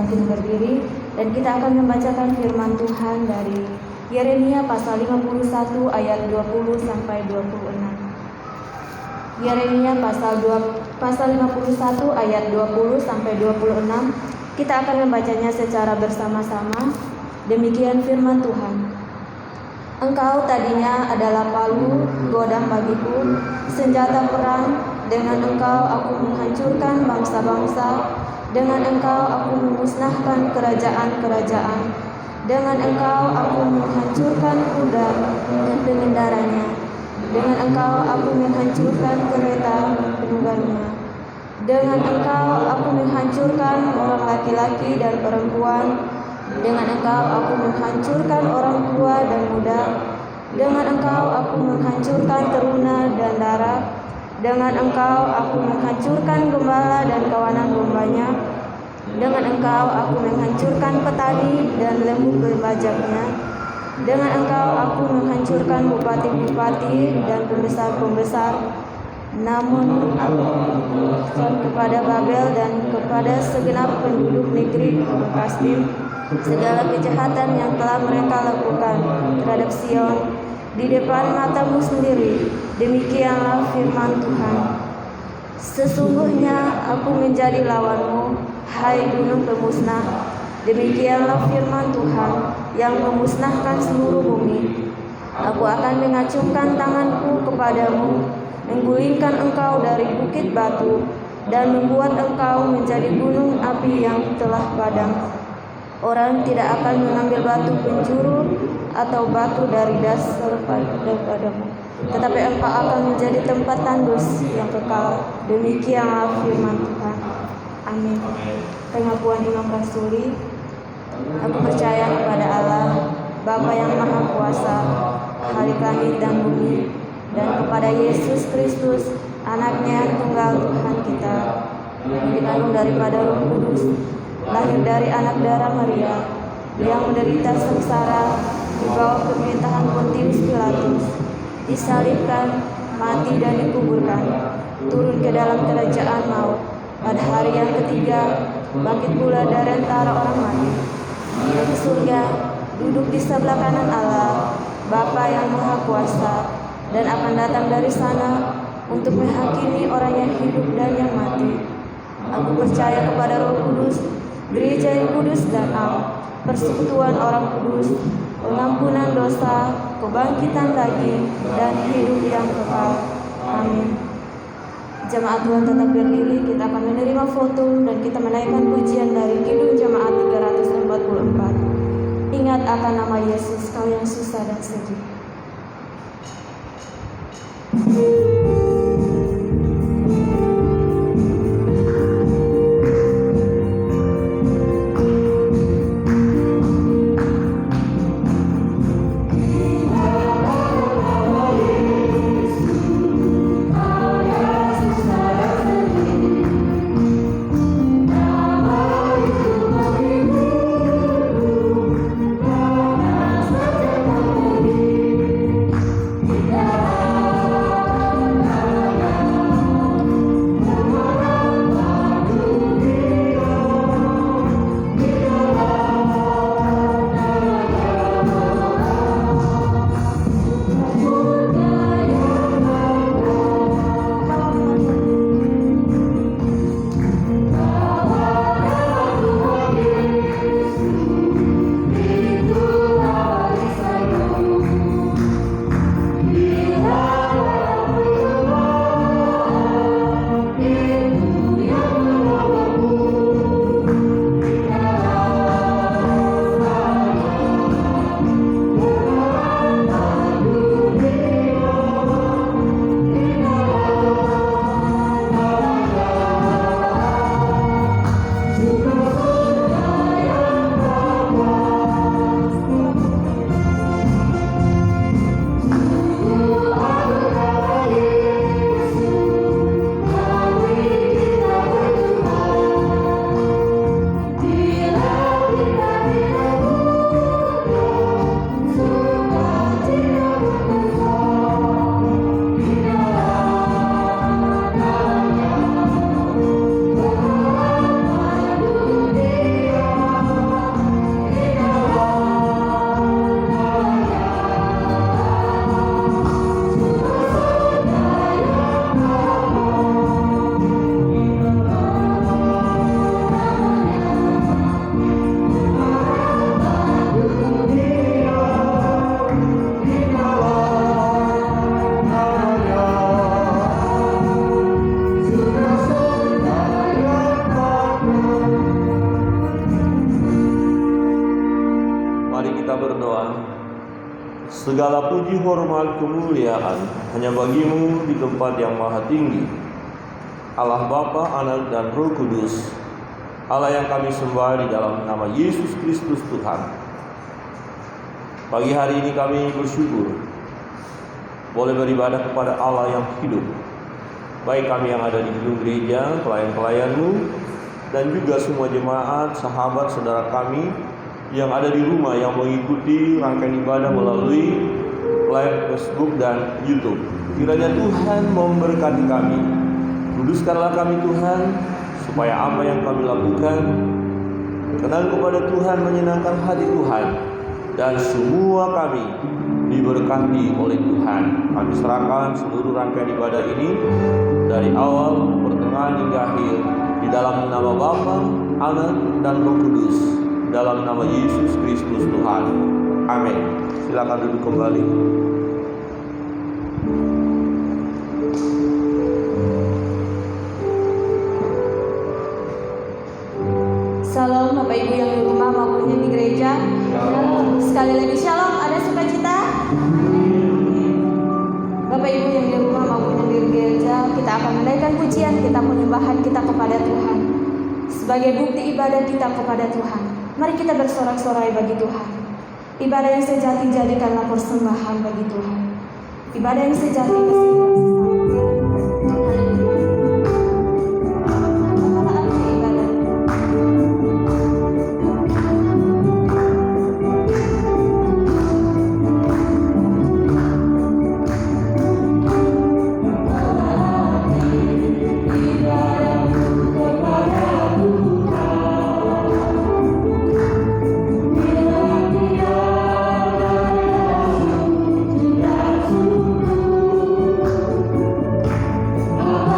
bangkit berdiri dan kita akan membacakan firman Tuhan dari Yeremia pasal 51 ayat 20 sampai 26. Yeremia pasal 51 ayat 20 sampai 26. Kita akan membacanya secara bersama-sama. Demikian firman Tuhan. Engkau tadinya adalah palu godam bagiku, senjata perang. Dengan engkau aku menghancurkan bangsa-bangsa, dengan engkau aku memusnahkan kerajaan-kerajaan, dengan engkau aku menghancurkan kuda dan pengendaranya, dengan engkau aku menghancurkan kereta penunggannya, dengan engkau aku menghancurkan orang laki-laki dan perempuan, dengan engkau aku menghancurkan orang tua dan muda, dengan engkau aku menghancurkan teruna dan darah, dengan engkau aku menghancurkan gembala dan kawanan dombanya, dengan engkau aku menghancurkan petani dan lembu berbajaknya, dengan engkau aku menghancurkan bupati-bupati dan pembesar-pembesar. Namun aku kepada Babel dan kepada segenap penduduk negeri Kasdim segala kejahatan yang telah mereka lakukan terhadap Sion di depan matamu sendiri. Demikianlah firman Tuhan. Sesungguhnya aku menjadi lawanmu, hai gunung pemusnah. Demikianlah firman Tuhan yang memusnahkan seluruh bumi. Aku akan mengacungkan tanganku kepadamu, menggulingkan engkau dari bukit batu, dan membuat engkau menjadi gunung api yang telah padam. Orang tidak akan mengambil batu penjuru atau batu dari dasar daripadamu, tetapi engkau akan menjadi tempat tandus yang kekal. Demikianlah firman Tuhan. Amin. Pengakuan Imam Rasuli. Aku percaya kepada Allah, Bapa yang Maha Kuasa, Khalik langit dan bumi, dan kepada Yesus Kristus, Anaknya yang tunggal Tuhan kita, yang dikandung daripada Roh Kudus, lahir dari anak darah Maria, yang menderita sengsara di bawah pemerintahan Pontius Pilatus, disalibkan, mati dan dikuburkan, turun ke dalam kerajaan maut, pada hari yang ketiga bangkit pula dari antara orang mati, naik ke surga, duduk di sebelah kanan Allah, Bapa yang Maha Kuasa, dan akan datang dari sana untuk menghakimi orang yang hidup dan yang mati. Aku percaya kepada Roh Kudus, gereja yang kudus dan am, persekutuan orang kudus, pengampunan dosa, kebangkitan daging, dan hidup yang kekal. Amin. Jemaat Tuhan tetap berdiri, kita akan menerima foto dan kita menaikkan pujian dari Kidung Jemaat 344. Ingat akan nama Yesus, kau yang susah dan sedih. kita berdoa. Segala puji, hormat, kemuliaan hanya bagimu di tempat yang maha tinggi, Allah Bapa, Anak, dan Roh Kudus, Allah yang kami sembah di dalam nama Yesus Kristus Tuhan. Pagi hari ini kami bersyukur boleh beribadah kepada Allah yang hidup, baik kami yang ada di gedung gereja, pelayan-pelayan-Mu, dan juga semua jemaat, sahabat, saudara kami yang ada di rumah yang mengikuti rangkaian ibadah melalui live Facebook dan YouTube. Kiranya Tuhan memberkati kami. Kuduskanlah kami Tuhan, supaya apa yang kami lakukan berkenan kepada Tuhan, menyenangkan hati Tuhan, dan semua kami diberkati oleh Tuhan. Kami serahkan seluruh rangkaian ibadah ini dari awal, pertengahan hingga akhir di dalam nama Bapa, Anak, dan Roh Kudus, dalam nama Yesus Kristus Tuhan. Amin. Silakan duduk kembali. Shalom Bapak Ibu yang di rumah maupun yang di gereja. Shalom. Sekali lagi shalom, ada sukacita? Bapak Ibu yang di rumah maupun yang di gereja, kita akan menaikkan pujian kita, penyembahan kita kepada Tuhan sebagai bukti ibadah kita kepada Tuhan. Mari kita bersorak-sorai bagi Tuhan. Ibadah yang sejati jadikanlah persembahan bagi Tuhan. Ibadah yang sejati kesini. Oh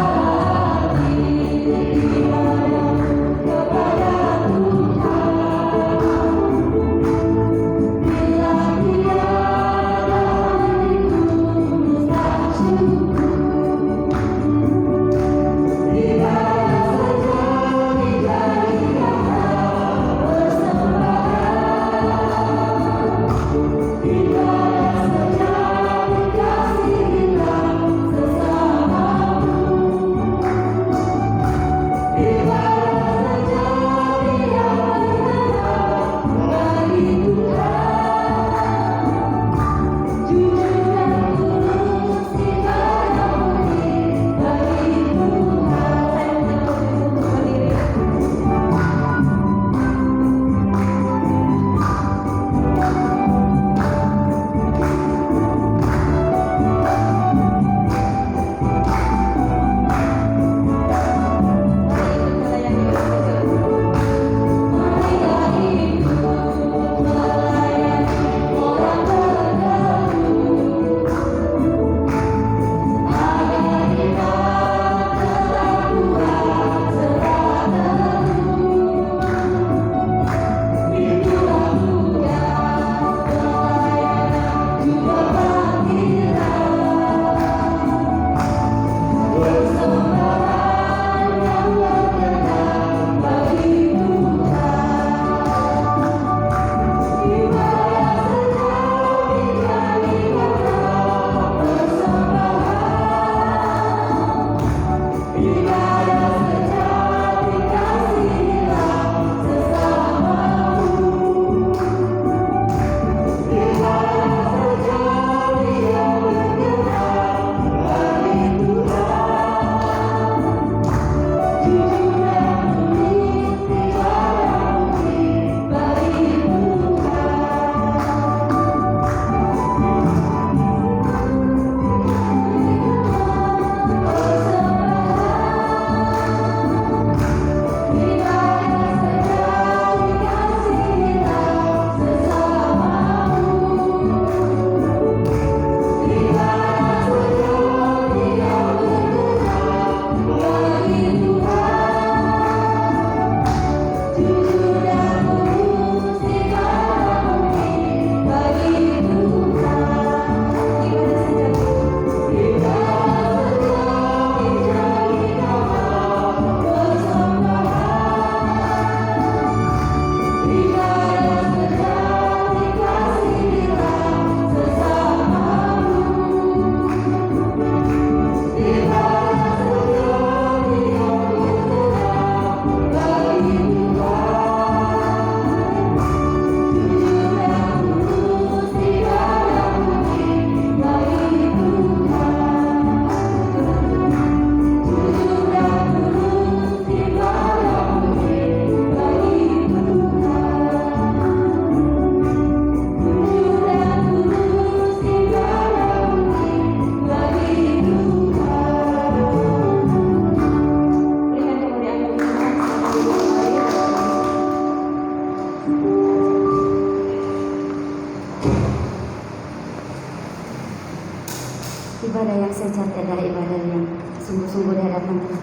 Ibadah yang sejati adalah ibadah yang sungguh-sungguh di hadapan Tuhan.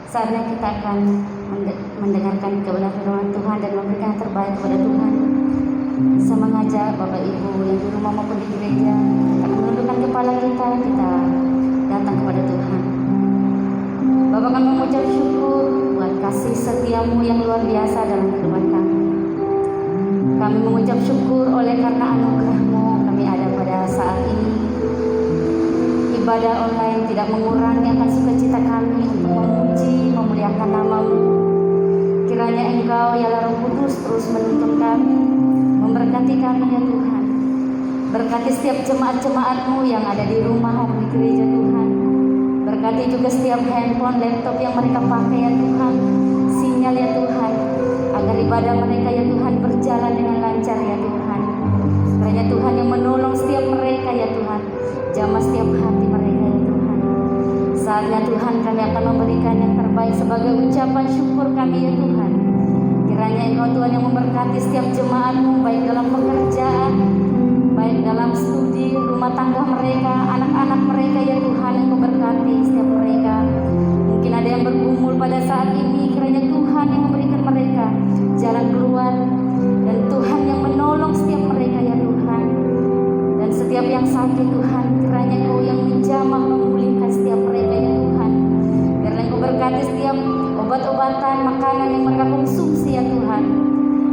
Saatnya kita akan mendengarkan kebenaran firman Tuhan dan memberikan yang terbaik kepada Tuhan. Saya mengajak Bapak Ibu yang di rumah maupun di gereja, kita menundukkan kepala kita datang kepada Tuhan. Bapak kami mengucap syukur buat kasih setiamu yang luar biasa dalam kehidupan kami. Kami mengucap syukur oleh karena anugerah-Mu kami ada pada saat ini. Ibadah online tidak mengurangi akan sukacita kami untuk memuji, memuliakan nama-Mu. Kiranya Engkau ya Roh Kudus terus menuntun kami, memberkati kami ya Tuhan. Berkati setiap jemaat-jemaat-Mu yang ada di rumah maupun di gereja Tuhan. Berkati juga setiap handphone, laptop yang mereka pakai ya Tuhan. Sinyal ya Tuhan, agar ibadah mereka ya Tuhan berjalan dengan lancar ya Tuhan. Kiranya Tuhan yang menolong setiap mereka ya Tuhan, jamah setiap hati mereka ya Tuhan. Saatnya Tuhan kami akan memberikan yang terbaik sebagai ucapan syukur kami ya Tuhan. Kiranya Engkau Tuhan yang memberkati setiap jemaat-Mu, baik dalam pekerjaan, baik dalam studi, rumah tangga mereka, anak-anak mereka ya Tuhan, Engkau berkati setiap mereka. Mungkin ada yang bergumul pada saat ini, kiranya Tuhan yang memberikan mereka jalan keluar, dan Tuhan yang menolong setiap mereka ya Tuhan. Dan setiap yang sakit Tuhan, kiranya Engkau yang menjamah memulihkan setiap mereka ya Tuhan. Biarlah Engkau berkati setiap obat-obatan, makanan yang mereka konsumsi ya Tuhan,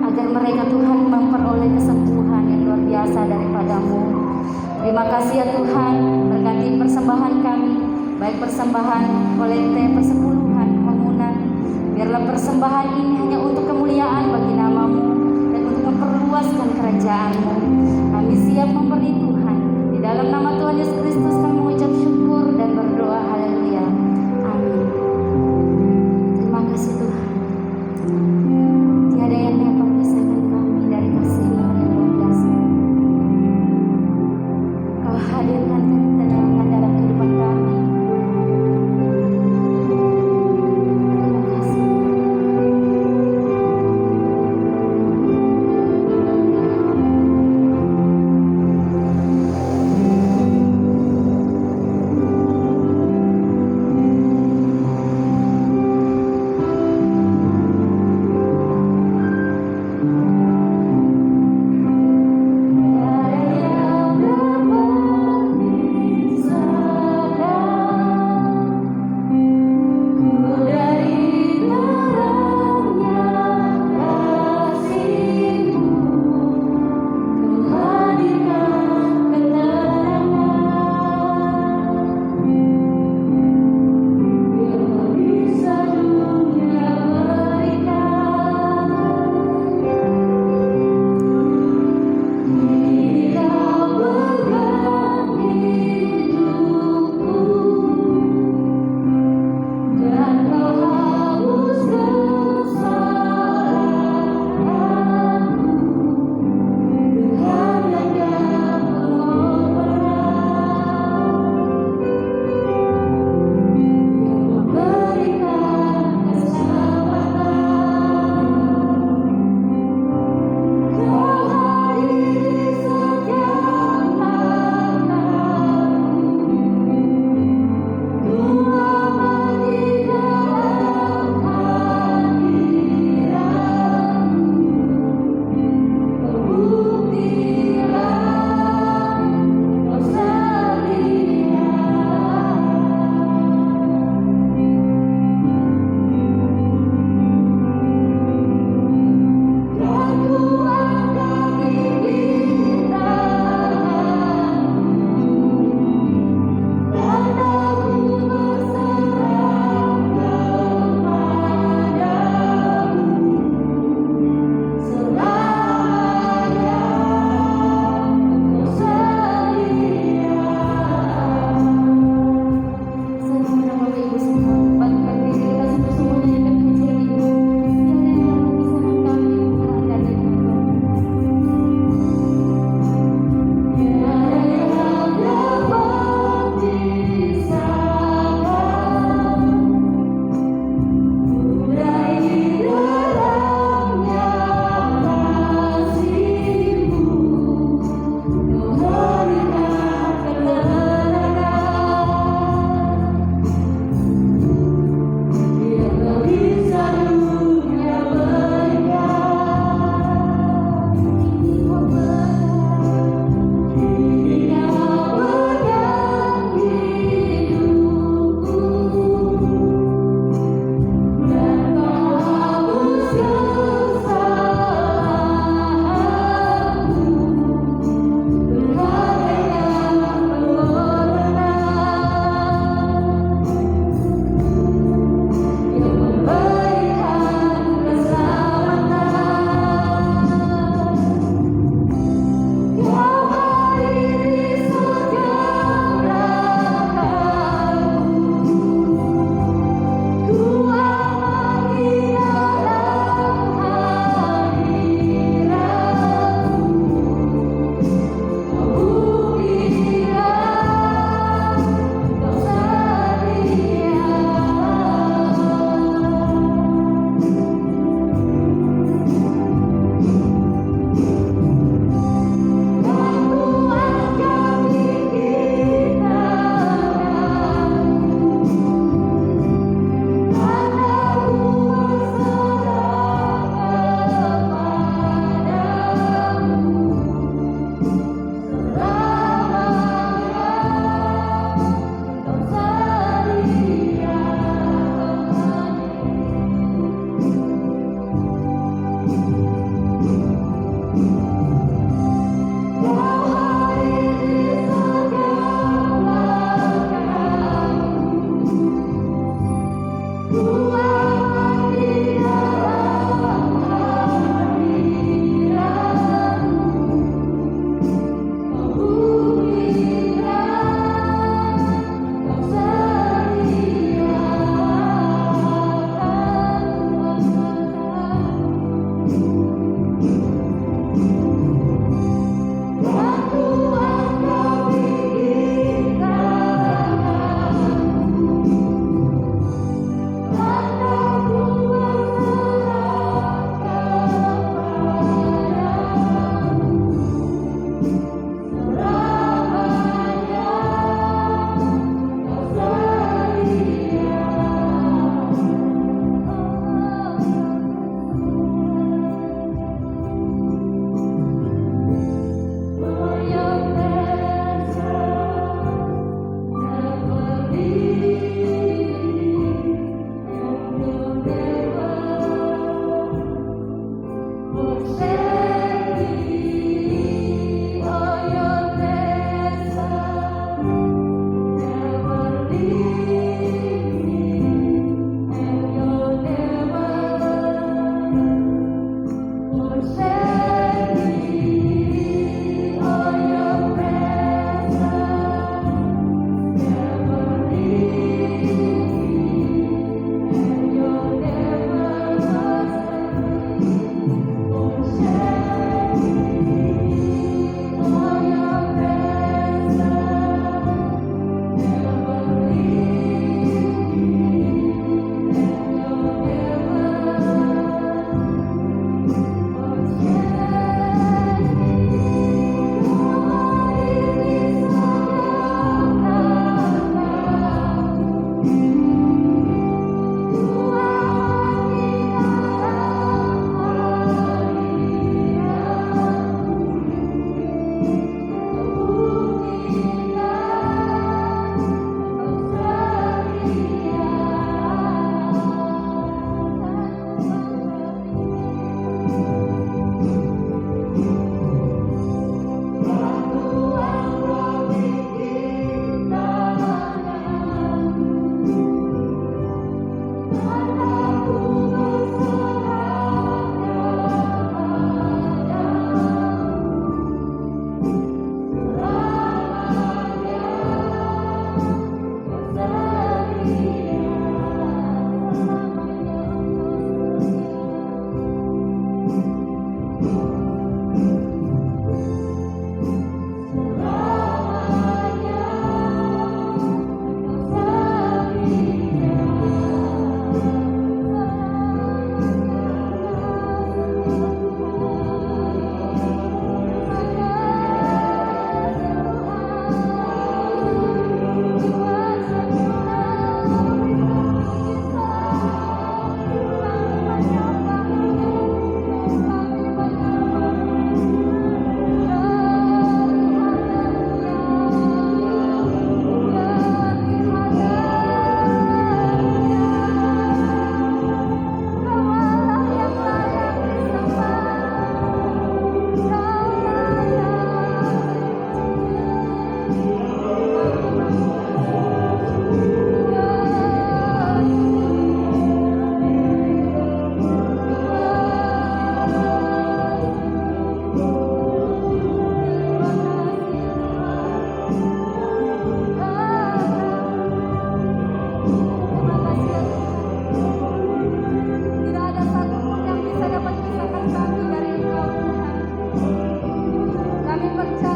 agar mereka Tuhan memperoleh kesembuhan yang luar biasa daripada-Mu. Terima kasih ya Tuhan, berkati persembahan kami, baik persembahan kolekte, persepuluhan, pengunan. Biarlah persembahan ini hanya untuk kemuliaan bagi nama-Mu dan untuk memperluaskan kerajaan-Mu. Kami siap memberi Tuhan. Di dalam nama Tuhan Yesus Kristus kami mengucap syukur dan berdoa. Haleluya. Amin. Terima kasih Tuhan. Tiada yang dapat memisahkan kami dari kasih-Mu yang luar biasa. Kau hadirkan ketenangan dalam kehidupan kami. Terima kasih.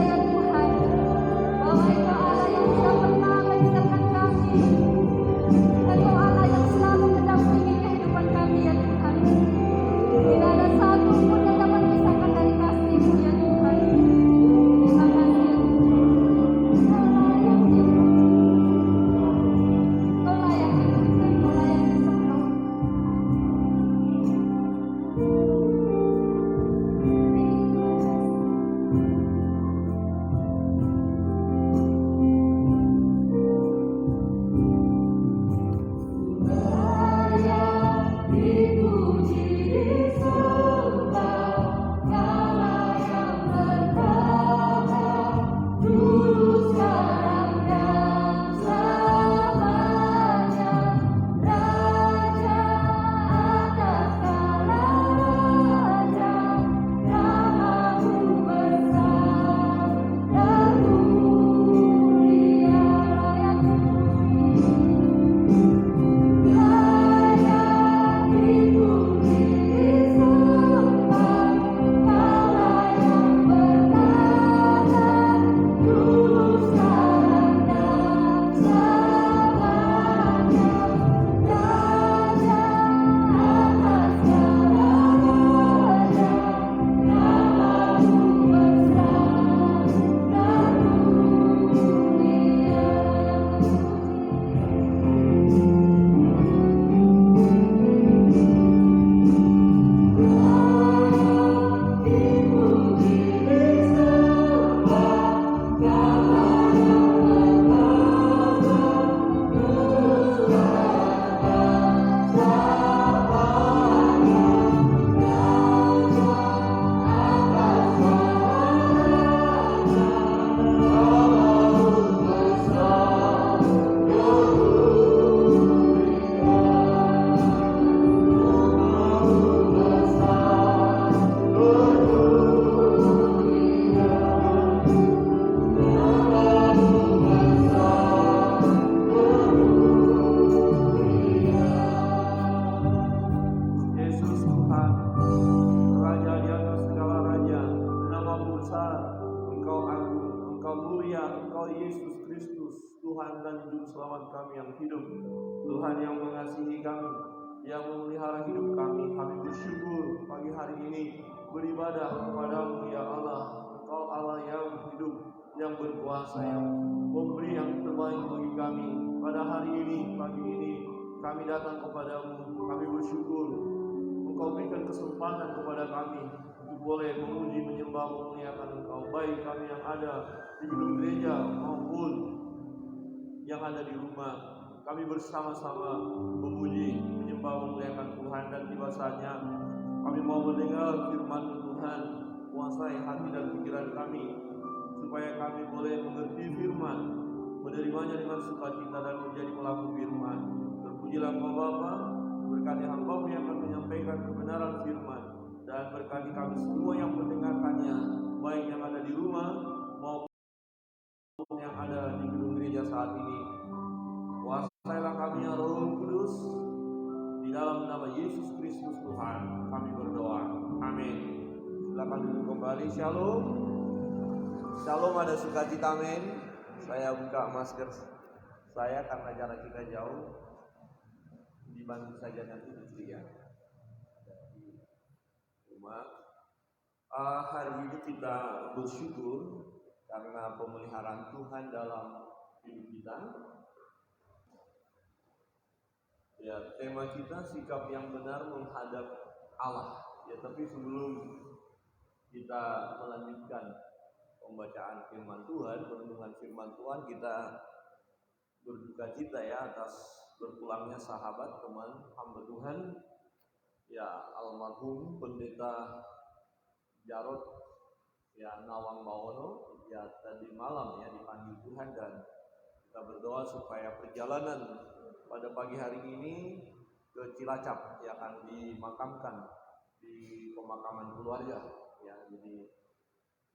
ya Tuhan, bahwa Engkau Allah yang tidak pernah meninggalkan kami. Engkau Allah yang selalu mendampingi kehidupan kami ya Tuhan. Tidak ada satu pun yang dapat pisahkan dari kasih-Mu ya Tuhan. Terima kasih ya Tuhan. Kau layak dipuji, Kau layak disembah. Yesus Tuhan, Raja di atas segala raja, namamu besar, Engkau agung, Engkau mulia, Engkau Yesus Kristus, Tuhan dan Juru Selamat kami yang hidup, Tuhan yang mengasihi kami, yang memelihara hidup kami. Kami bersyukur pagi hari ini beribadah kepadamu ya Allah. Engkau Allah yang hidup, yang berkuasa, yang memberi yang terbaik bagi kami. Pada hari ini, pagi ini, kami datang kepadamu, kami bersyukur Engkau berikan kesempatan kepada kami untuk boleh memuji, menyembah, memuliakan Engkau, baik kami yang ada di gedung gereja maupun yang ada di rumah. Kami bersama-sama memuji, menyembah, memuliakan Tuhan, dan tiba saatnya kami mau mendengar firman Tuhan. Kuasai hati dan pikiran kami supaya kami boleh mengerti firman, menerimanya dengan sukacita dan menjadi pelaku firman. Terpujilah Engkau Bapa, berkati hamba-Mu yang akan menyampaikan kebenaran firman, dan berkati kami semua yang mendengarkannya, baik yang ada di rumah maupun yang ada di gedung gereja saat ini. Kuasailah kami ya Roh Kudus, di dalam nama Yesus Kristus Tuhan kami berdoa. Amin. Silakan duduk kembali. Shalom. Shalom, ada sukacita, amin. Saya buka masker saya karena jarak kita jauh. Dibantu saja nanti istri ya di rumah. Hari ini kita bersyukur karena pemeliharaan Tuhan dalam hidup kita. Ya, tema kita sikap yang benar menghadap Allah. Ya, tapi sebelum kita melanjutkan pembacaan firman Tuhan, perenungan firman Tuhan, kita berduka cita ya atas berpulangnya sahabat, teman hamba Tuhan, ya almarhum pendeta Jarod ya Nawang Bawono, ya tadi malam ya dipanggil Tuhan, dan kita berdoa supaya perjalanan pada pagi hari ini ke Cilacap yang akan dimakamkan di pemakaman keluarga ya. Jadi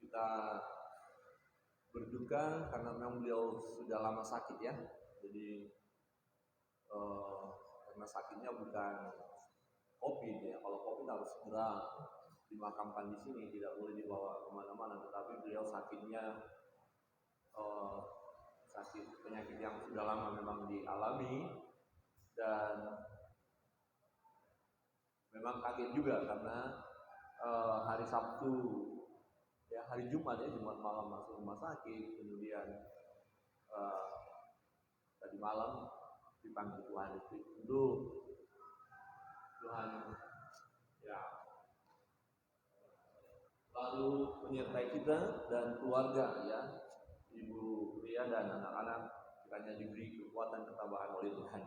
kita berduka karena memang beliau sudah lama sakit ya. Jadi karena sakitnya bukan COVID ya. Kalau COVID harus segera dimakamkan di sini, tidak boleh dibawa kemana-mana. Tetapi beliau sakitnya sakit penyakit yang sudah lama memang dialami, dan memang kaget juga karena hari Sabtu, ya hari Jumat malam masuk rumah sakit, kemudian tadi malam dipanggil Tuhan. Itu Tuhan ya lalu menyertai kita dan keluarga, ya Ibu Ria dan anak-anak, kiranya diberi kekuatan ketabahan oleh Tuhan.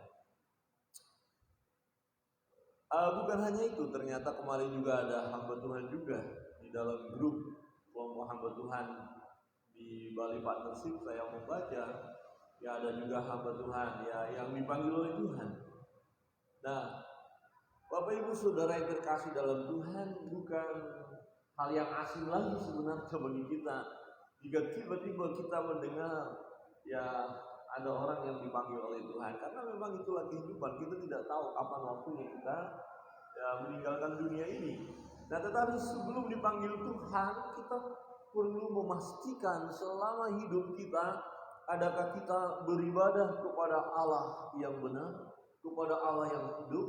Bukan hanya itu, ternyata kemarin juga ada hamba Tuhan juga di dalam grup kelompok hamba Tuhan di Bali Partnership. Saya membaca, ya ada juga hamba Tuhan ya yang dipanggil oleh Tuhan. Nah, Bapak Ibu Saudara yang terkasih dalam Tuhan, bukan hal yang asing lagi sebenarnya bagi kita jika tiba-tiba kita mendengar ya ada orang yang dipanggil oleh Tuhan, karena memang itulah kehidupan. Kita tidak tahu kapan waktunya kita ya meninggalkan dunia ini. Nah, tetapi sebelum dipanggil Tuhan, kita perlu memastikan selama hidup kita, adakah kita beribadah kepada Allah yang benar, kepada Allah yang hidup,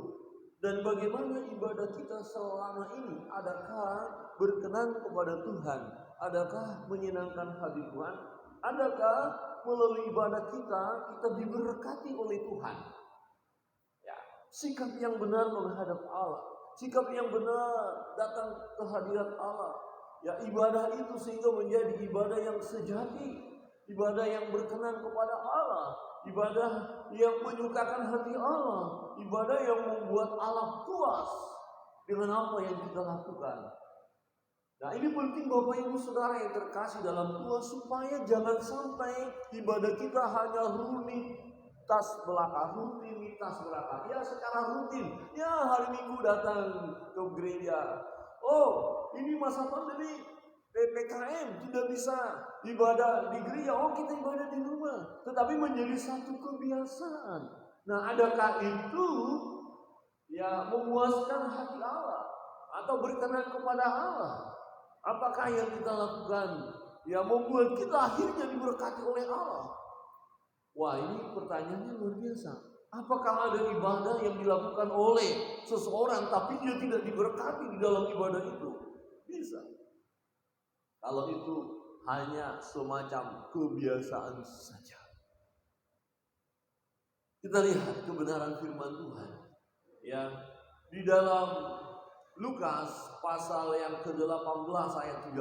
dan bagaimana ibadah kita selama ini, adakah berkenan kepada Tuhan, adakah menyenangkan hati Tuhan, adakah melalui ibadah kita diberkati oleh Tuhan. Ya, sikap yang benar menghadap Allah, sikap yang benar datang ke hadirat Allah. Ya, ibadah itu sehingga menjadi ibadah yang sejati, ibadah yang berkenan kepada Allah, ibadah yang menyukakan hati Allah, ibadah yang membuat Allah puas dengan apa yang kita lakukan. Nah, ini penting Bapak Ibu Saudara yang terkasih dalam Tuhan, supaya jangan sampai ibadah kita hanya rutinitas belaka. Ya, secara rutin. Ya, hari Minggu datang ke gereja. Oh, ini masa pandemi PPKM, tidak bisa ibadah di gereja. Oh, kita ibadah di rumah. Tetapi menjadi satu kebiasaan. Nah, adakah itu ya memuaskan hati Allah atau berkenan kepada Allah? Apakah yang kita lakukan yang membuat kita akhirnya diberkati oleh Allah? Wah, ini pertanyaannya luar biasa. Apakah ada ibadah yang dilakukan oleh seseorang tapi dia tidak diberkati di dalam ibadah itu? Bisa. Kalau itu hanya semacam kebiasaan saja. Kita lihat kebenaran firman Tuhan. Ya, di dalam Lukas pasal yang ke-18 ayat 13,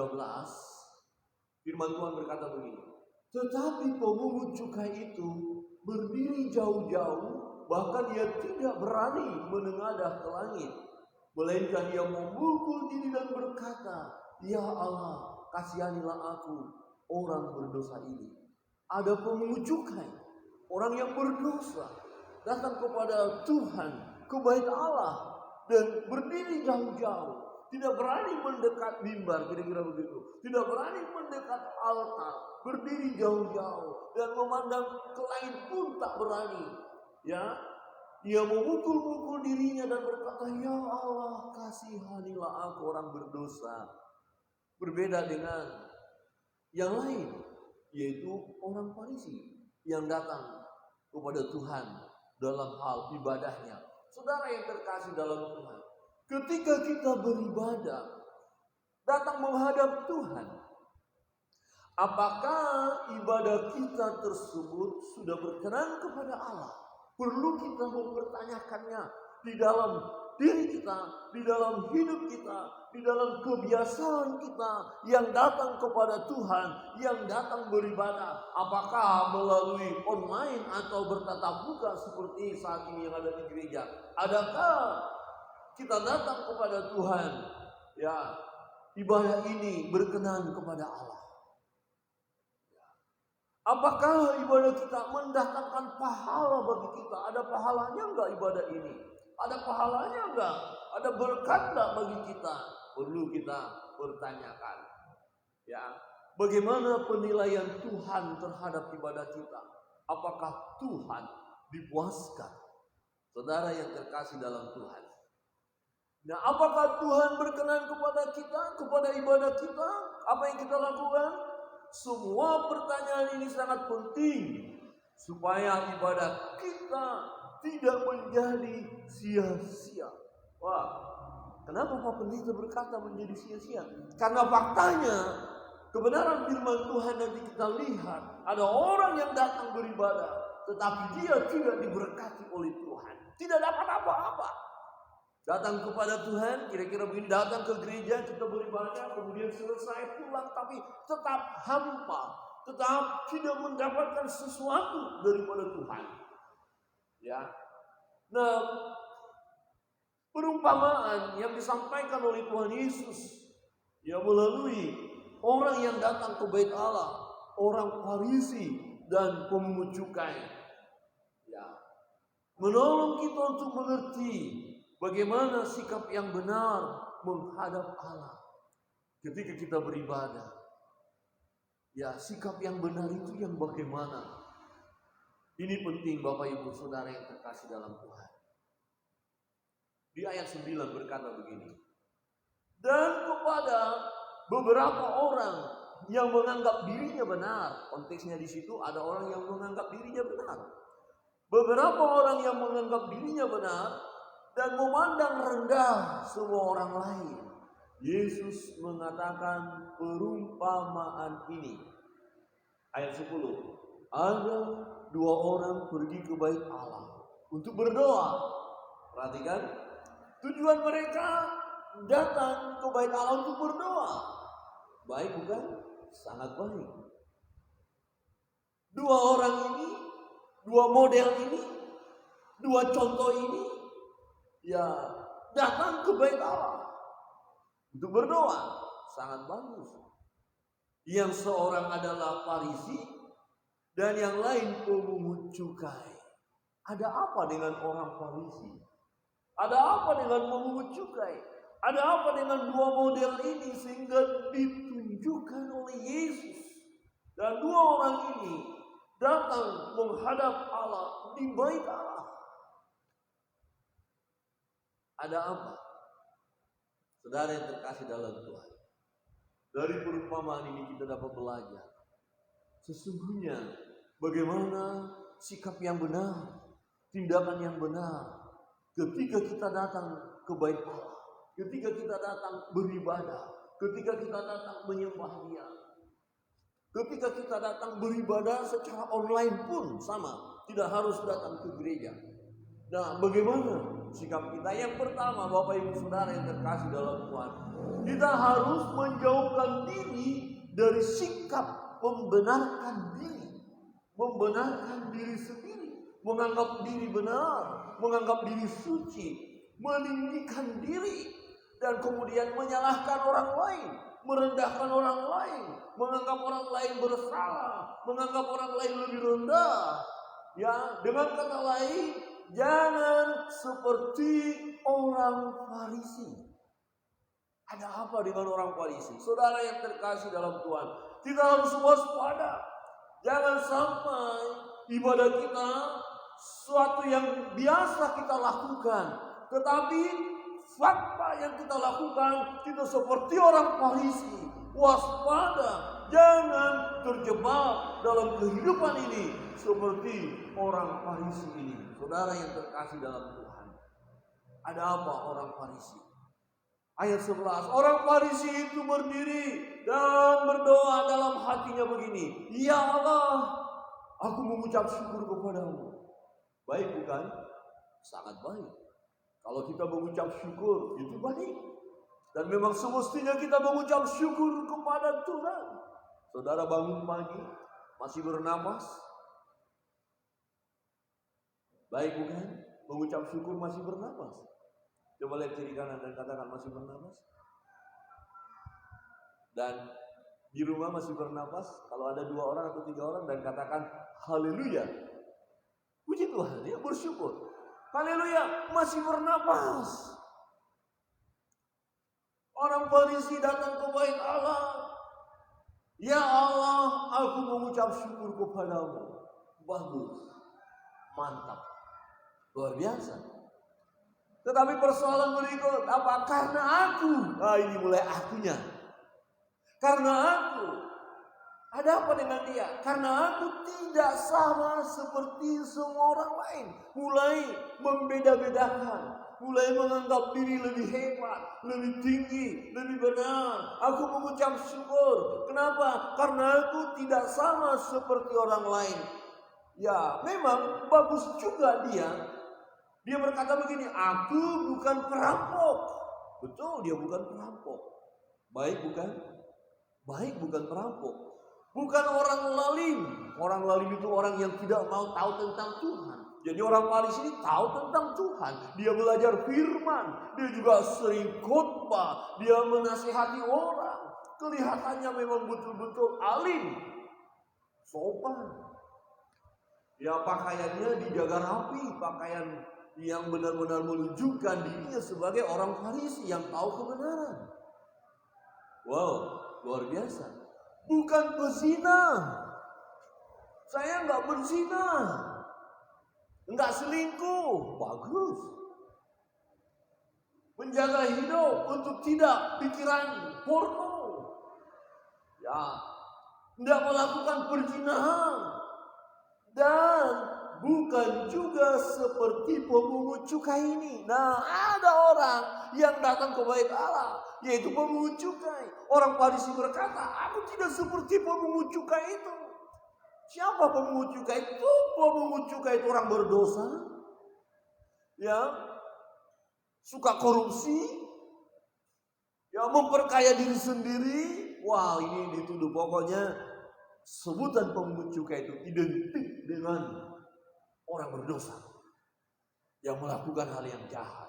firman Tuhan berkata begini. Tetapi pemungut cukai itu berdiri jauh-jauh, bahkan ia tidak berani menengadah ke langit, melainkan ia memukul diri dan berkata, Ya Allah, kasihanilah aku, orang berdosa ini. Ada pemungut cukai, orang yang berdosa, datang kepada Tuhan, ke bait Allah, dan berdiri jauh-jauh, tidak berani mendekat mimbar, kira-kira begitu, tidak berani mendekat altar, berdiri jauh-jauh dan memandang ke langit pun tak berani. Ya, ia memukul-mukul dirinya dan berkata, Ya Allah, kasihanilah aku, orang berdosa. Berbeda dengan yang lain, yaitu orang Farisi yang datang kepada Tuhan dalam hal ibadahnya. Saudara yang terkasih dalam Tuhan, ketika kita beribadah, datang menghadap Tuhan, apakah ibadah kita tersebut sudah berkenan kepada Allah? Perlu kita mempertanyakannya di dalam diri kita, di dalam hidup kita, di dalam kebiasaan kita yang datang kepada Tuhan, yang datang beribadah. Apakah melalui online atau bertatap muka seperti saat ini yang ada di gereja? Adakah kita datang kepada Tuhan, ya, ibadah ini berkenan kepada Allah? Apakah ibadah kita mendatangkan pahala bagi kita? Ada pahalanya enggak ibadah ini? Ada pahalanya enggak? Ada berkat enggak bagi kita? Perlu kita pertanyakan. Ya, bagaimana penilaian Tuhan terhadap ibadah kita? Apakah Tuhan dipuaskan? Saudara yang terkasih dalam Tuhan, Nah, apakah Tuhan berkenan kepada kita, kepada ibadah kita? Apa yang kita lakukan? Semua pertanyaan ini sangat penting supaya ibadah kita tidak menjadi sia-sia. Wah, kenapa Pak Pendeta berkata menjadi sia-sia? Karena faktanya kebenaran firman Tuhan nanti kita lihat ada orang yang datang beribadah, tetapi dia tidak diberkati oleh Tuhan, tidak dapat apa-apa. Datang kepada Tuhan, kira-kira begini, datang ke gereja, kita beribadah, kemudian selesai pulang, tapi tetap hampa, tetap tidak mendapatkan sesuatu daripada Tuhan. Ya, nah, perumpamaan yang disampaikan oleh Tuhan Yesus, ya melalui orang yang datang ke bait Allah, orang Farisi dan pemungut cukai, ya, menolong kita untuk mengerti bagaimana sikap yang benar menghadap Allah ketika kita beribadah. Ya, sikap yang benar itu yang bagaimana? Ini penting Bapak Ibu Saudara yang terkasih dalam Tuhan. Di ayat 9 berkata begini. Dan kepada beberapa orang yang menganggap dirinya benar. Konteksnya di situ ada orang yang menganggap dirinya benar. Beberapa orang yang menganggap dirinya benar dan memandang rendah semua orang lain. Yesus mengatakan perumpamaan ini. Ayat 10. Ada dua orang pergi ke bait Allah untuk berdoa. Perhatikan, tujuan mereka datang ke bait Allah untuk berdoa. Baik bukan? Sangat baik. Dua orang ini, dua model ini, dua contoh ini, ya datang ke bait Allah untuk berdoa. Sangat bagus. Yang seorang adalah Farisi dan yang lain pemungut cukai. Ada apa dengan orang Farisi? Ada apa dengan pemungut cukai? Ada apa dengan dua model ini sehingga ditunjukkan oleh Yesus? Dan dua orang ini datang menghadap Allah di bait Allah. Ada apa? Saudara yang terkasih dalam Tuhan, dari perumpamaan ini kita dapat belajar sesungguhnya bagaimana sikap yang benar, tindakan yang benar ketika kita datang ke bait Allah, ketika kita datang beribadah, ketika kita datang menyembah Dia, ketika kita datang beribadah secara online pun sama, tidak harus datang ke gereja. Nah, bagaimana sikap kita? Yang pertama, Bapak Ibu Saudara yang terkasih dalam Tuhan, kita harus menjauhkan diri dari sikap membenarkan diri sendiri, menganggap diri benar, menganggap diri suci, meninggikan diri, dan kemudian menyalahkan orang lain, merendahkan orang lain, menganggap orang lain bersalah, menganggap orang lain lebih rendah. Ya, dengan kata lain, jangan seperti orang Farisi. Ada apa dengan orang Farisi? Saudara yang terkasih dalam Tuhan, kita harus waspada. Jangan sampai ibadah kita suatu yang biasa kita lakukan, tetapi fakta yang kita lakukan kita seperti orang Farisi. Waspada, jangan terjebak dalam kehidupan ini seperti orang Farisi ini. Saudara yang terkasih dalam Tuhan, ada apa orang Farisi? Ayat 11, orang Farisi itu berdiri dan berdoa dalam hatinya begini, Ya Allah, aku mengucap syukur kepadamu. Baik bukan? Sangat baik. Kalau kita mengucap syukur, itu baik. Dan memang semestinya kita mengucap syukur kepada Tuhan. Saudara bangun pagi, masih bernapas. Baik bukan? Mengucap syukur masih bernapas. Coba lihat kiri kanan dan katakan masih bernapas. Dan di rumah masih bernapas. Kalau ada 2 orang atau 3 orang dan katakan haleluya. Puji Tuhan, ya, bersyukur. Haleluya, masih bernapas. Orang Farisi datang ke bait Allah. Ya Allah, aku mengucap syukur kepadamu. Bagus, mantap, luar biasa. Tetapi persoalan berikut, apa? Karena aku. Ini mulai akunya. Karena aku. Ada apa dengan dia? Karena aku tidak sama seperti semua orang lain. Mulai membeda-bedakan. Mulai menganggap diri lebih hebat, lebih tinggi, lebih benar. Aku mengucap syukur. Kenapa? Karena aku tidak sama seperti orang lain. Ya, memang bagus juga dia. Dia berkata begini, aku bukan perampok. Betul, dia bukan perampok. Baik bukan? Baik bukan perampok. Bukan orang lalim. Orang lalim itu orang yang tidak mau tahu tentang Tuhan. Jadi orang Farisi ini tahu tentang Tuhan. Dia belajar firman. Dia juga sering khotbah. Dia menasihati orang. Kelihatannya memang betul-betul alim. Sopan. Ya, pakaiannya dijaga rapi. Pakaian yang benar-benar menunjukkan dirinya sebagai orang Farisi yang tahu kebenaran. Wow, luar biasa. Bukan berzina. Saya enggak berzina. Enggak selingkuh. Bagus. Menjaga hidup untuk tidak pikiran porno. Ya. Enggak melakukan perzinahan. Dan bukan juga seperti pemungut cukai ini. Nah, ada orang yang datang ke bait Allah, yaitu pemungut cukai. Orang Farisi berkata, aku tidak seperti pemungut cukai itu. Siapa pemungut cukai itu? Pemungut cukai itu orang berdosa, ya, suka korupsi, ya, memperkaya diri sendiri. Wah, ini dituduh. Pokoknya sebutan pemungut cukai itu identik dengan orang berdosa yang melakukan hal yang jahat.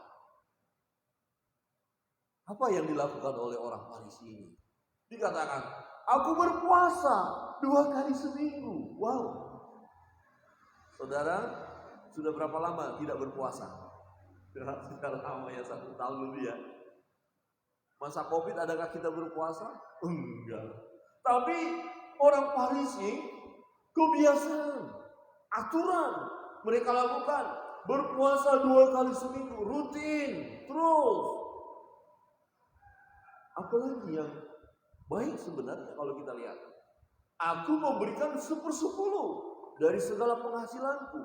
Apa yang dilakukan oleh orang Farisi ini? Dikatakan, aku berpuasa 2 kali seminggu. Wow. Saudara, sudah berapa lama tidak berpuasa? Sudah lama ya, 1 tahun lebih ya. Masa Covid adakah kita berpuasa? Enggak. Tapi orang Farisi kebiasaan, aturan mereka lakukan. Berpuasa 2 kali seminggu, rutin, terus. Apalagi yang baik sebenarnya kalau kita lihat. Aku memberikan 1/10 dari segala penghasilanku.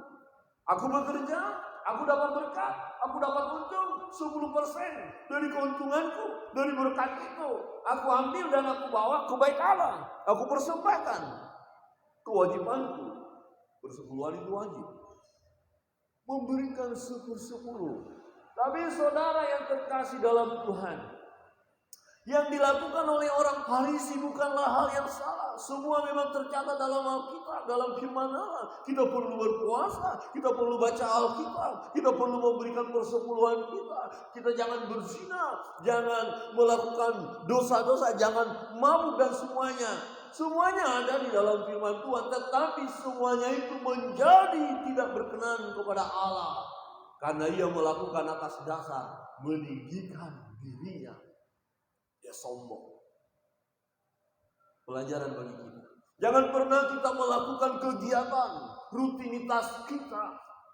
Aku bekerja, aku dapat berkat, aku dapat untung 10% dari keuntunganku, dari berkat itu. Aku ambil dan aku bawa ke bait Allah. Aku persembahkan. Kewajibanku, persepuluhan itu wajib. Memberikan 1/10. Tapi saudara yang terkasih dalam Tuhan, yang dilakukan oleh orang Farisi bukanlah hal yang salah. Semua memang tercatat dalam Alkitab, dalam firman Allah. Kita perlu berpuasa, kita perlu baca Alkitab, kita perlu memberikan persepuluhan kita. Kita jangan berzina, jangan melakukan dosa-dosa, jangan mabuk dan semuanya. Semuanya ada di dalam firman Tuhan, tetapi semuanya itu menjadi tidak berkenan kepada Allah. Karena ia melakukan atas dasar meninggikan dirinya. Dia sombong. Pelajaran bagi kita. Jangan pernah kita melakukan kegiatan, rutinitas kita,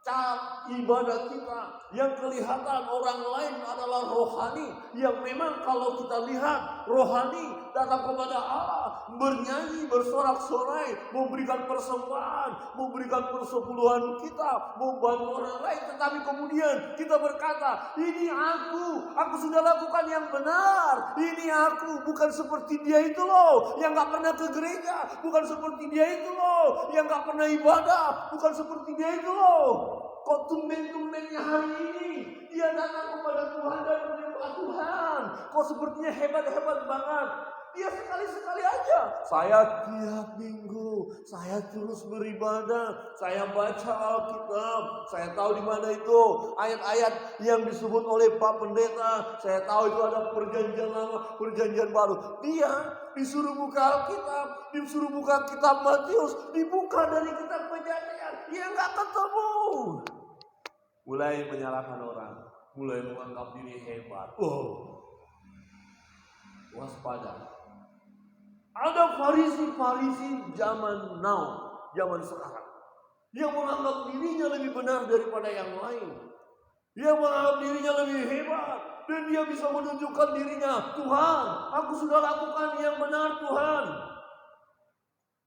cara ibadah kita yang kelihatan orang lain adalah rohani. Yang memang kalau kita lihat rohani datang kepada Allah, bernyanyi, bersorak-sorai, memberikan persembahan, memberikan persepuluhan kita, membantu orang lain. Tetapi kemudian kita berkata, ini aku sudah lakukan yang benar. Ini aku, bukan seperti dia itu loh, yang gak pernah ke gereja. Bukan seperti dia itu loh, yang gak pernah ibadah. Bukan seperti dia itu loh. Kok tumben-tumbennya hari ini dia datang kepada Tuhan dan menyembah Tuhan. Kok sepertinya hebat-hebat banget. Dia sekali-sekali aja. Saya tiap minggu, saya terus beribadah, saya baca Alkitab, saya tahu di mana itu ayat-ayat yang disebut oleh Pak Pendeta. Saya tahu itu ada perjanjian lama, perjanjian baru. Dia disuruh buka Alkitab, disuruh buka kitab Matius, dibuka dari kitab Perjanjian, dia nggak ketemu. Mulai menyalahkan orang, mulai menganggap diri hebat. Waspada. Ada Farisi zaman now, zaman sekarang, yang menganggap dirinya lebih benar daripada yang lain. Dia menganggap dirinya lebih hebat. Dan dia bisa menunjukkan dirinya, Tuhan, aku sudah lakukan yang benar Tuhan.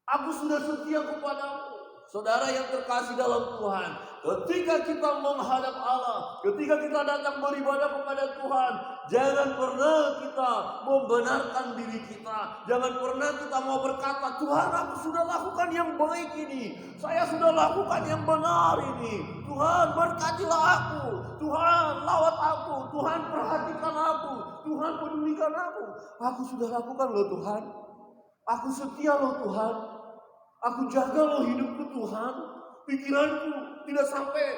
Aku sudah setia kepadamu. Saudara yang terkasih dalam Tuhan, ketika kita menghadap Allah, ketika kita datang beribadah kepada Tuhan, jangan pernah kita membenarkan diri kita. Jangan pernah kita mau berkata, Tuhan, aku sudah lakukan yang baik ini. Saya sudah lakukan yang benar ini. Tuhan, berkatilah aku. Tuhan, lawat aku. Tuhan, perhatikan aku. Tuhan, pedulikan aku. Aku sudah lakukan loh Tuhan. Aku setia loh Tuhan. Aku jaga loh hidupku Tuhan. Pikiranku tidak sampai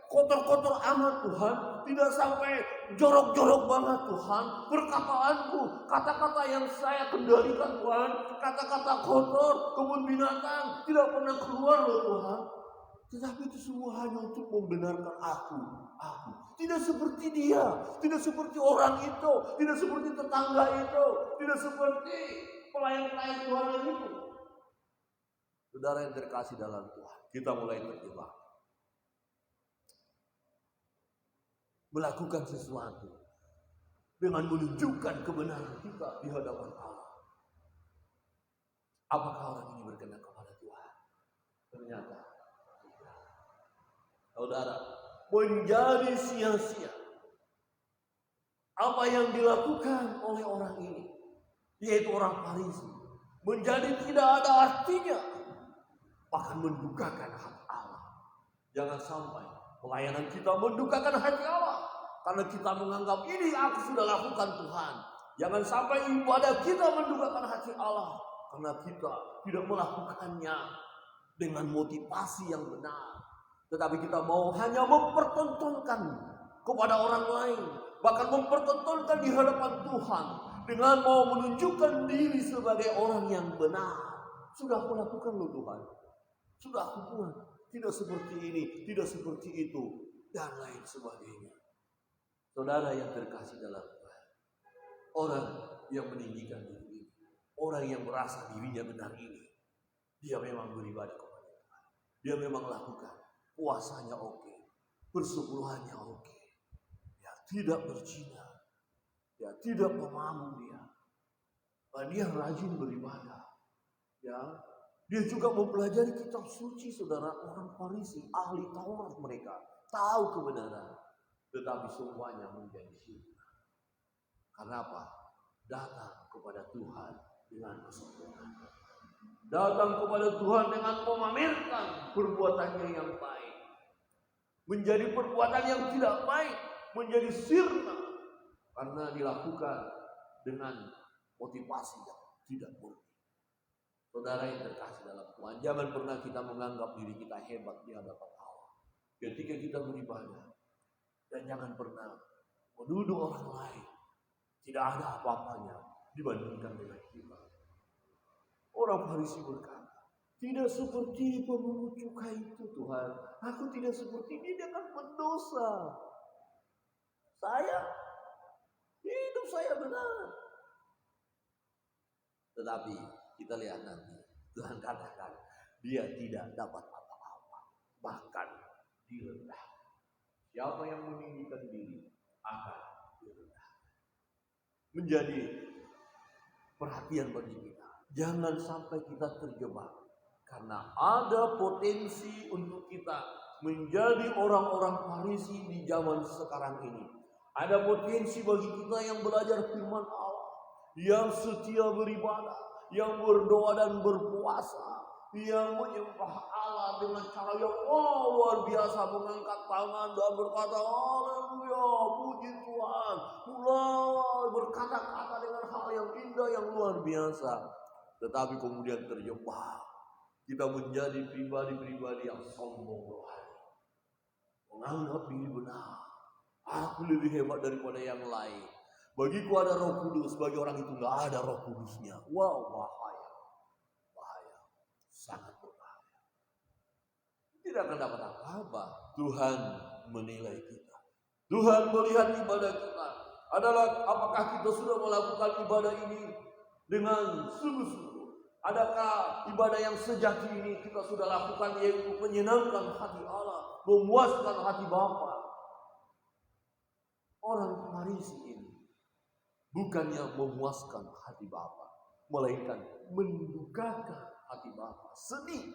kotor-kotor amat Tuhan. Tidak sampai jorok-jorok banget Tuhan. Perkataanku, kata-kata yang saya kendalikan Tuhan. Kata-kata kotor, kebun binatang tidak pernah keluar loh Tuhan. Tetapi itu semua hanya untuk membenarkan aku. Tidak seperti dia. Tidak seperti orang itu. Tidak seperti tetangga itu. Tidak seperti pelayan-pelayan Tuhan itu. Saudara yang terkasih dalam Tuhan, kita mulai terjebak. Melakukan sesuatu dengan menunjukkan kebenaran kita di hadapan Allah. Apakah orang ini berkenan kepada Tuhan? Ternyata tidak. Saudara, menjadi sia-sia apa yang dilakukan oleh orang ini, yaitu orang Farisi, menjadi tidak ada artinya. Bahkan mendukakan hati Allah. Jangan sampai pelayanan kita mendukakan hati Allah. Karena kita menganggap ini aku sudah lakukan Tuhan. Jangan sampai ibadah kita mendukakan hati Allah. Karena kita tidak melakukannya dengan motivasi yang benar. Tetapi kita mau hanya mempertontonkan kepada orang lain. Bahkan mempertontonkan di hadapan Tuhan. Dengan mau menunjukkan diri sebagai orang yang benar. Sudah aku lakukan loh Tuhan. Sudah aku buat, tidak seperti ini, tidak seperti itu, dan lain sebagainya. Saudara yang terkasih dalam Tuhan, orang yang meninggikan diri ini, orang yang merasa dirinya benar ini, dia memang beribadah kepada Tuhan. Dia memang lakukan puasanya oke, persepuluhannya oke. Dia tidak berzina, dia tidak memabuk dia rajin beribadah, ya. Dia juga mempelajari kitab suci, saudara. Orang Farisi, ahli Taurat mereka, tahu kebenaran. Tetapi semuanya menjadi sirna. Karena apa? Datang kepada Tuhan dengan kesempurnaan. Datang kepada Tuhan dengan memamerkan perbuatannya yang baik. Menjadi perbuatan yang tidak baik, menjadi sirna. Karena dilakukan dengan motivasi yang tidak murni. Saudara yang terkasih dalam Tuhan, jangan pernah kita menganggap diri kita hebat di hadapan Allah ketika kita beribadah. Dan jangan pernah menuduh orang lain tidak ada apa-apanya dibandingkan dengan kita. Orang Farisi berkata, tidak seperti pemungut cukai itu Tuhan. Aku tidak seperti ini, dia kan pendosa. Hidup saya benar. Tetapi kita lihat nanti, Tuhan katakan dia tidak dapat apa-apa, bahkan direndahkan. Siapa yang meninggikan diri akan direndahkan. Menjadi perhatian bagi kita, jangan sampai kita terjebak, karena ada potensi untuk kita menjadi orang-orang Farisi di zaman sekarang ini. Ada potensi bagi kita yang belajar firman Allah, yang setia beribadah, yang berdoa dan berpuasa, yang menyembah Allah dengan cara yang luar biasa, mengangkat tangan dan berkata haleluya, puji Tuhan, mulai berkata-kata dengan hal yang indah yang luar biasa. Tetapi kemudian terjebak, kita menjadi pribadi-pribadi yang sombong rohani, menganggap diri benar, aku lebih hebat daripada yang lain. Bagiku ada Roh Kudus, bagi orang itu nggak ada Roh Kudusnya. Wow, bahaya, sangat berbahaya. Tidak akan dapat apa-apa. Tuhan menilai kita. Tuhan melihat ibadah kita adalah apakah kita sudah melakukan ibadah ini dengan sungguh-sungguh. Adakah ibadah yang sejati ini kita sudah lakukan, yaitu menyenangkan hati Allah, memuaskan hati Bapa. orang Farisi ini bukannya memuaskan hati Bapa, melainkan mendukakan hati Bapa. Sedih.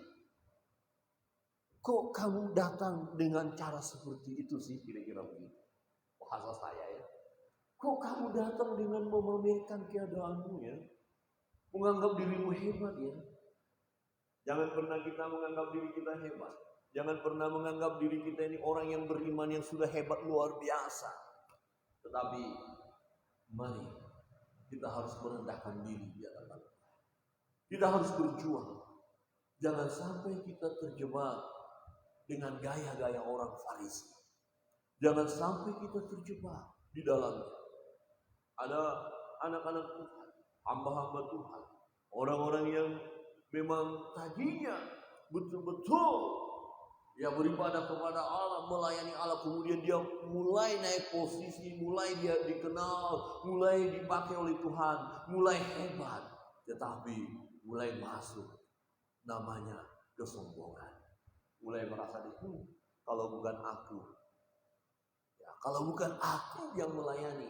Kok kamu datang dengan cara seperti itu sih, kira-kira begitu. Bahasa saya ya. Kok kamu datang dengan memamerkan keadaanmu ya? Menganggap dirimu hebat ya. Jangan pernah kita menganggap diri kita hebat. Jangan pernah menganggap diri kita ini orang yang beriman yang sudah hebat luar biasa. Tetapi mari kita harus merendahkan diri di hadapan Tuhan. Kita harus berjuang. Jangan sampai kita terjebak dengan gaya-gaya orang Farisi. Jangan sampai kita terjebak di dalamnya. Ada anak-anak Tuhan, hamba-hamba Tuhan, orang-orang yang memang tadinya betul-betul dia beribadah kepada Allah, melayani Allah, kemudian dia mulai naik posisi, mulai dia dikenal, mulai dipakai oleh Tuhan, mulai hebat, tetapi mulai masuk namanya kesombongan. Mulai merasa kalau bukan aku, ya, kalau bukan aku yang melayani,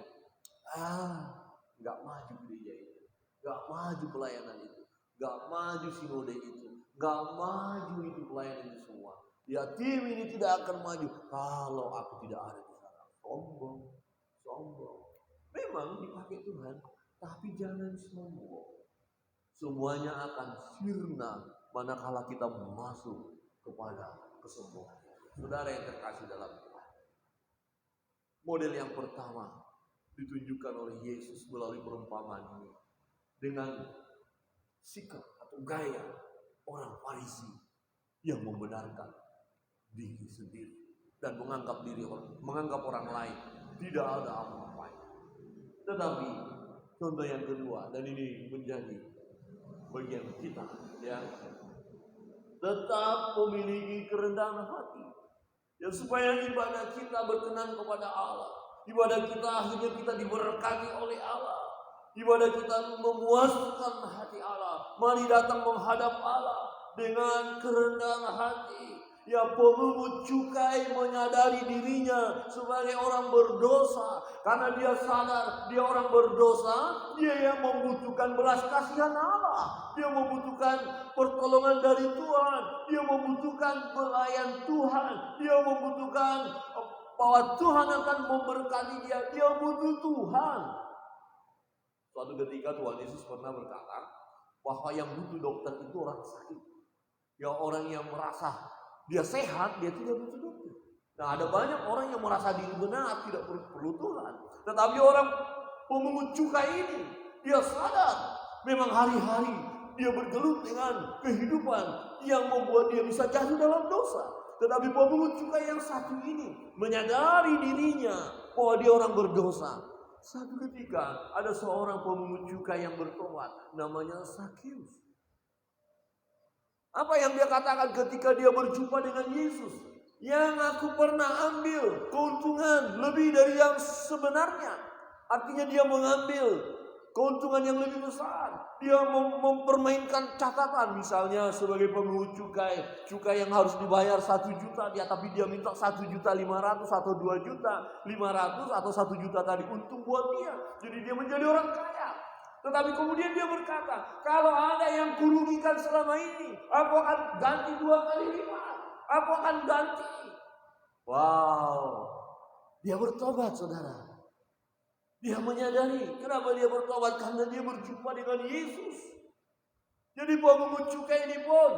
nggak maju gereja itu, nggak maju pelayanan itu, nggak maju sinode itu, nggak maju itu pelayanan itu semua. Ya tim ini tidak akan maju kalau aku tidak ada di sana. Sombong. Memang dipakai Tuhan, tapi jangan sombong. Semuanya akan sirna manakala kita masuk kepada kesombongan. Saudara yang terkasih dalam Tuhan. Model yang pertama ditunjukkan oleh Yesus melalui perumpamaan ini dengan sikap atau gaya orang Farisi yang membenarkan diri sendiri dan menganggap orang lain tidak ada apa-apanya. Tetapi contoh yang kedua, dan ini menjadi bagian kita, ya, tetap memiliki kerendahan hati, ya, supaya ibadah kita berkenan kepada Allah, ibadah kita akhirnya kita diberkati oleh Allah, ibadah kita memuaskan hati Allah. Mari datang menghadap Allah dengan kerendahan hati. Ya, pemungut cukai menyadari dirinya sebagai orang berdosa. Karena dia sadar dia orang berdosa, dia yang membutuhkan belas kasihan Allah. Dia membutuhkan pertolongan dari Tuhan. Dia membutuhkan pelayan Tuhan. Dia membutuhkan bahwa Tuhan akan memberkati dia. Dia butuh Tuhan. Suatu ketika Tuhan Yesus pernah berkata bahwa yang butuh dokter itu orang sakit. Ya, orang yang merasa dia sehat, dia tidak butuh dokter. Nah, ada banyak orang yang merasa diri benar, tidak perlu Tuhan. Tetapi orang pemungut cukai ini, dia sadar memang hari-hari dia bergelut dengan kehidupan yang membuat dia bisa jatuh dalam dosa. Tetapi pemungut cukai yang satu ini menyadari dirinya bahwa dia orang berdosa. Satu ketika ada seorang pemungut cukai yang bertobat, namanya Zakius. Apa yang dia katakan ketika dia berjumpa dengan Yesus? Yang aku pernah ambil keuntungan lebih dari yang sebenarnya. Artinya dia mengambil keuntungan yang lebih besar. Dia mempermainkan catatan. Misalnya sebagai pemungut cukai yang harus dibayar 1 juta dia, tapi dia minta 1.500.000 atau 2.500.000 atau 1 juta tadi untung buat dia. Jadi dia menjadi orang kaya. Tetapi kemudian dia berkata, kalau ada yang kurugikan selama ini, aku akan ganti 2 kali lipat. Aku akan ganti. Wow. Dia bertobat, saudara. Dia menyadari. Kenapa dia bertobat? Karena dia berjumpa dengan Yesus. Jadi pemungut cukai ini pun,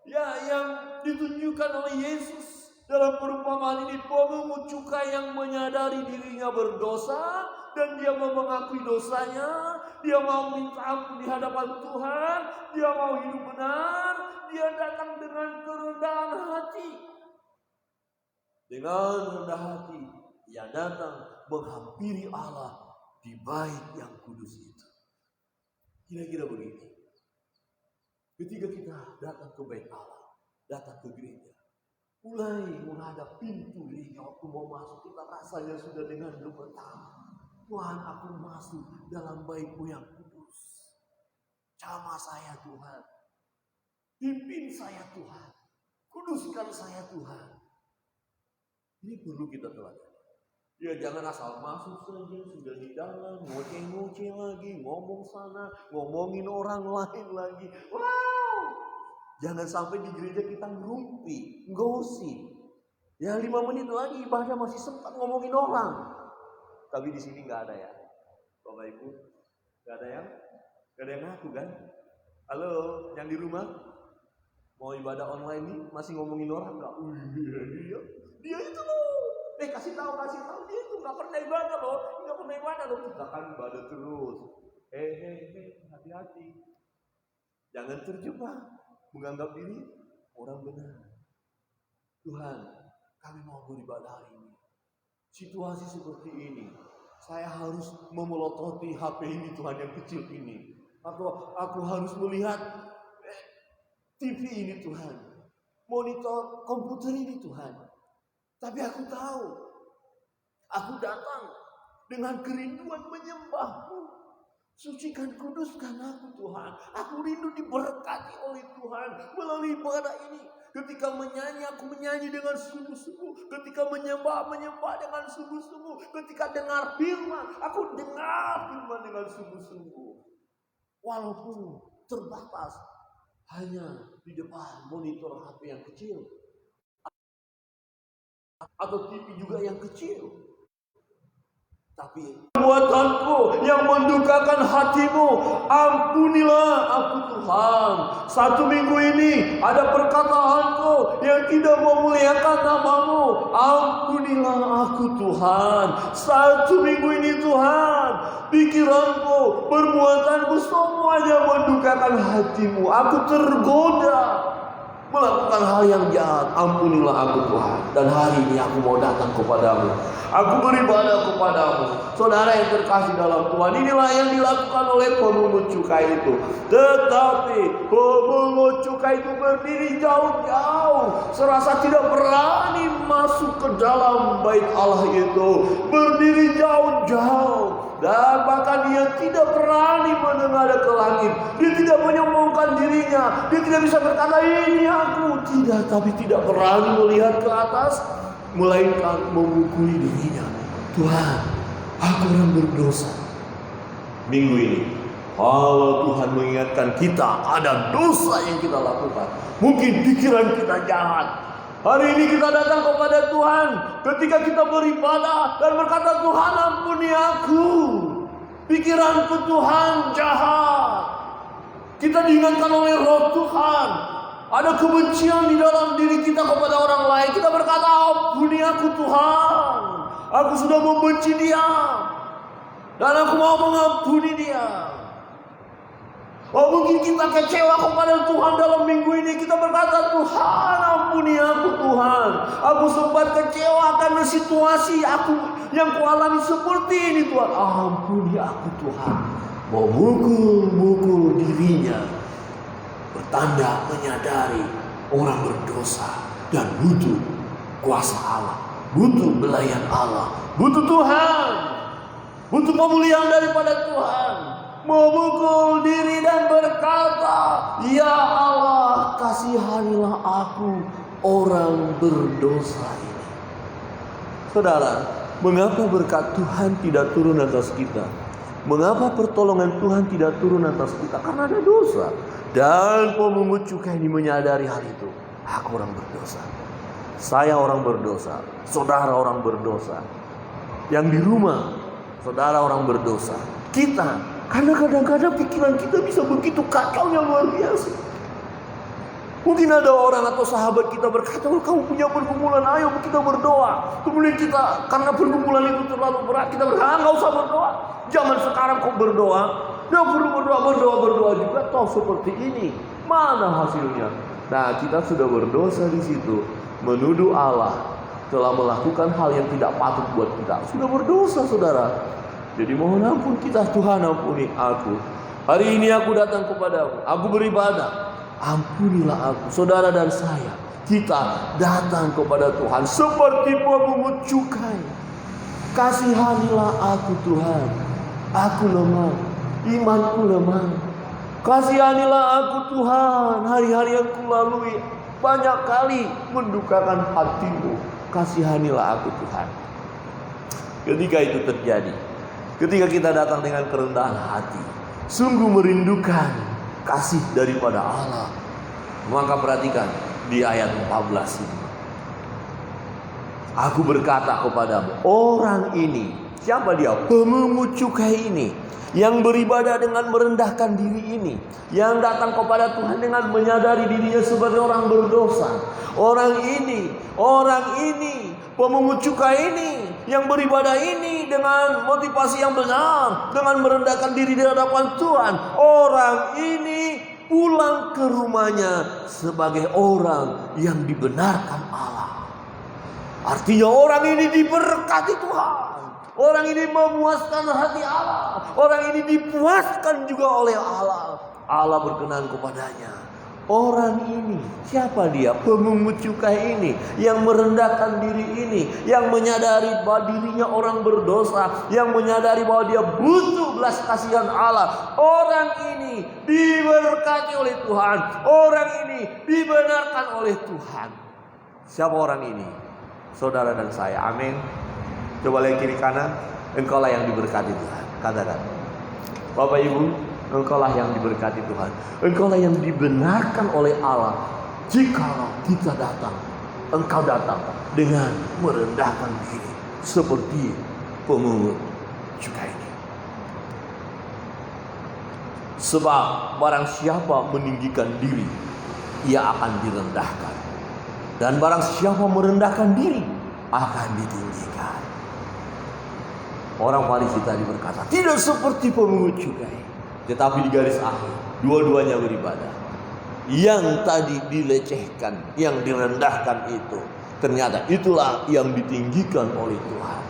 ya, yang ditunjukkan oleh Yesus dalam perumpamaan ini, pemungut cukai yang menyadari dirinya berdosa dan dia mau mengakui dosanya, dia mau minta ampun di hadapan Tuhan, dia mau hidup benar, dia datang dengan kerendahan hati. Dengan rendah hati, dia datang menghampiri Allah di bait yang kudus itu. Kira-kira begini. Ketika kita datang ke bait Allah, datang ke gereja, mulai menghadap pintu gereja, waktu mau masuk kita rasanya sudah dengan gemetar. Tuhan, aku masuk dalam bait-Mu yang kudus. Jamah saya Tuhan. Pimpin saya Tuhan. Kuduskan saya Tuhan. Ini perlu kita teladani. Ya jangan asal masuk saja, sudah di dalam, ngoceh-ngoceh lagi, ngomong sana, ngomongin orang lain lagi. Wow! Jangan sampai di gereja kita ngerumpi, gosip. Ya 5 menit lagi ibadah masih sempat ngomongin orang. Tapi di sini nggak ada ya, Bapak Ibu, nggak ada yang ngaku kan? Halo, yang di rumah mau ibadah online nih masih ngomongin orang nggak? Dia itu loh. Kasih tahu dia itu nggak pernah ibadah loh, Kita kan ibadah terus. Hati-hati, jangan terjebak menganggap diri orang benar. Tuhan, kami mau beribadah hari ini. Situasi seperti ini, saya harus memelototi HP ini Tuhan yang kecil ini, atau aku harus melihat TV ini Tuhan, monitor komputer ini Tuhan. Tapi aku tahu, aku datang dengan kerinduan menyembah-Mu. Sucikan, kuduskan aku Tuhan. Aku rindu diberkati oleh Tuhan melalui ibadah ini. Ketika menyanyi, aku menyanyi dengan sungguh-sungguh. Ketika menyembah dengan sungguh-sungguh. Ketika dengar firman, aku dengar firman dengan sungguh-sungguh. Walaupun terbatas hanya di depan monitor HP yang kecil, atau TV juga yang kecil. Tapi perbuatanku yang mendukakan hatimu, ampunilah aku Tuhan. 1 minggu ini ada perkataanku yang tidak memuliakan nama-Mu, ampunilah aku Tuhan. 1 minggu ini Tuhan, pikiranku, perbuatanku semuanya mendukakan hati-Mu. Aku tergoda melakukan hal yang jahat, ampunilah aku Tuhan. Dan hari ini aku mau datang kepadamu, aku beribadah kepadamu. Saudara yang terkasih dalam Tuhan, inilah yang dilakukan oleh pemungut cukai itu. Tetapi pemungut cukai itu berdiri jauh-jauh, serasa tidak berani masuk ke dalam bait Allah itu. Berdiri jauh-jauh, dan bahkan dia tidak berani menengadah ke langit. Dia tidak menyombongkan dirinya. Dia tidak bisa berkata, ini aku. Tidak, tapi tidak berani melihat ke atas, melainkan memukuli dirinya. Tuhan, aku orang berdosa. Minggu ini, kalau Tuhan mengingatkan kita ada dosa yang kita lakukan, mungkin pikiran kita jahat. Hari ini kita datang kepada Tuhan ketika kita beribadah dan berkata, Tuhan ampuni aku, pikiranku Tuhan jahat. Kita diingatkan oleh Roh Tuhan, ada kebencian di dalam diri kita kepada orang lain. Kita berkata, ampuni aku Tuhan, aku sudah membenci dia dan aku mau mengampuni dia. Oh, mungkin kita kecewa kepada Tuhan dalam minggu ini. Kita berkata, Tuhan ampuni aku Tuhan, aku sempat kecewa karena situasi aku yang kualami seperti ini Tuhan. Ampuni aku Tuhan. Memukul dirinya, bertanda menyadari orang berdosa dan butuh kuasa Allah, butuh belayan Allah, butuh Tuhan, butuh pemulihan daripada Tuhan. Memukul diri dan berkata, ya Allah, kasihanilah aku orang berdosa ini. Saudara, mengapa berkat Tuhan tidak turun atas kita? Mengapa pertolongan Tuhan tidak turun atas kita? Karena ada dosa. Dan pemungut cukai ini menyadari hal itu. Aku orang berdosa, saya orang berdosa, saudara orang berdosa, yang di rumah saudara orang berdosa. Kita, karena kadang-kadang pikiran kita bisa begitu kacau yang luar biasa. Mungkin ada orang atau sahabat kita berkata, oh, kamu punya pergumulan, ayo kita berdoa. Kemudian kita, karena pergumulan itu terlalu berat, kita berkata, nggak usah berdoa. Zaman sekarang kok berdoa? Nggak perlu berdoa juga, toh seperti ini. Mana hasilnya? Nah, kita sudah berdosa di situ, menuduh Allah telah melakukan hal yang tidak patut buat kita. Sudah berdosa, saudara. Jadi mohon ampun kita, Tuhan ampuni aku. Hari ini aku datang kepadamu, aku beribadah, ampunilah aku. Saudara dan saya, kita datang kepada Tuhan seperti pemungut cukai. Kasihanilah aku Tuhan, aku lemah, imanku lemah. Kasihanilah aku Tuhan, hari-hari yang kulalui banyak kali mendukakan hatimu. Kasihanilah aku Tuhan. Ketika itu terjadi, ketika kita datang dengan kerendahan hati, sungguh merindukan kasih daripada Allah, maka perhatikan di ayat 14 ini. Aku berkata kepadamu, orang ini, siapa dia? Pemungut cukai ini, yang beribadah dengan merendahkan diri ini, yang datang kepada Tuhan dengan menyadari dirinya sebagai orang berdosa. Orang ini, pemungut cukai ini, yang beribadah ini dengan motivasi yang benar, dengan merendahkan diri di hadapan Tuhan. Orang ini pulang ke rumahnya sebagai orang yang dibenarkan Allah. Artinya orang ini diberkati Tuhan. Orang ini memuaskan hati Allah. Orang ini dipuaskan juga oleh Allah. Allah berkenan kepadanya. Orang ini, siapa dia? Pemungut cukai ini, yang merendahkan diri ini, yang menyadari bahwa dirinya orang berdosa, yang menyadari bahwa dia butuh belas kasihan Allah. Orang ini diberkati oleh Tuhan. Orang ini dibenarkan oleh Tuhan. Siapa orang ini? Saudara dan saya. Amin. Coba lihat kiri kanan. Engkaulah yang diberkati Tuhan. Katakan, Bapak Ibu, engkaulah yang diberkati Tuhan. Engkaulah yang dibenarkan oleh Allah. Jikalau kita datang, engkau datang dengan merendahkan diri seperti pemungut cukai ini. Sebab barang siapa meninggikan diri, ia akan direndahkan. Dan barang siapa merendahkan diri, akan ditinggikan. Orang Farisi tadi berkata, tidak seperti pemungut cukai. Tetapi di garis akhir, dua-duanya beribadah. Yang tadi dilecehkan, yang direndahkan itu, ternyata itulah yang ditinggikan oleh Tuhan.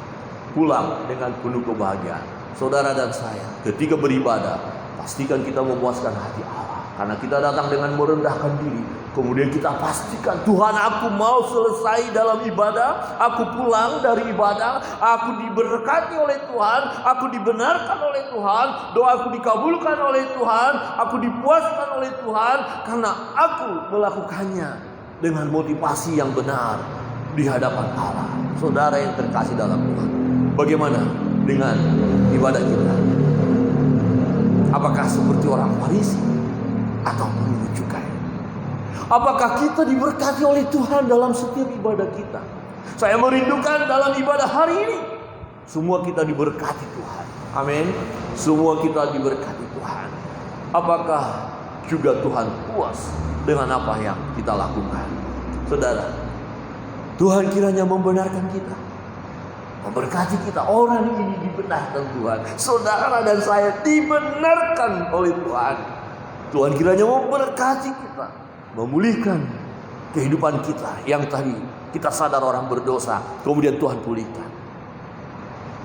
Pulang dengan penuh kebahagiaan. Saudara dan saya, ketika beribadah, pastikan kita memuaskan hati Allah. Karena kita datang dengan merendahkan diri. Kemudian kita pastikan, Tuhan, aku mau selesai dalam ibadah. Aku pulang dari ibadah. Aku diberkati oleh Tuhan. Aku dibenarkan oleh Tuhan. Doaku dikabulkan oleh Tuhan. Aku dipuaskan oleh Tuhan. Karena aku melakukannya dengan motivasi yang benar di hadapan Allah. Saudara yang terkasih dalam Tuhan, bagaimana dengan ibadah kita? Apakah seperti orang Farisi atau pemungut cukai? Apakah kita diberkati oleh Tuhan dalam setiap ibadah kita? Saya merindukan dalam ibadah hari ini, semua kita diberkati Tuhan. Amin. Semua kita diberkati Tuhan. Apakah juga Tuhan puas dengan apa yang kita lakukan? Saudara, Tuhan kiranya membenarkan kita, memberkati kita. Orang ini dibenarkan Tuhan. Saudara dan saya dibenarkan oleh Tuhan. Tuhan kiranya memberkati kita, memulihkan kehidupan kita yang tadi kita sadar orang berdosa, kemudian Tuhan pulihkan.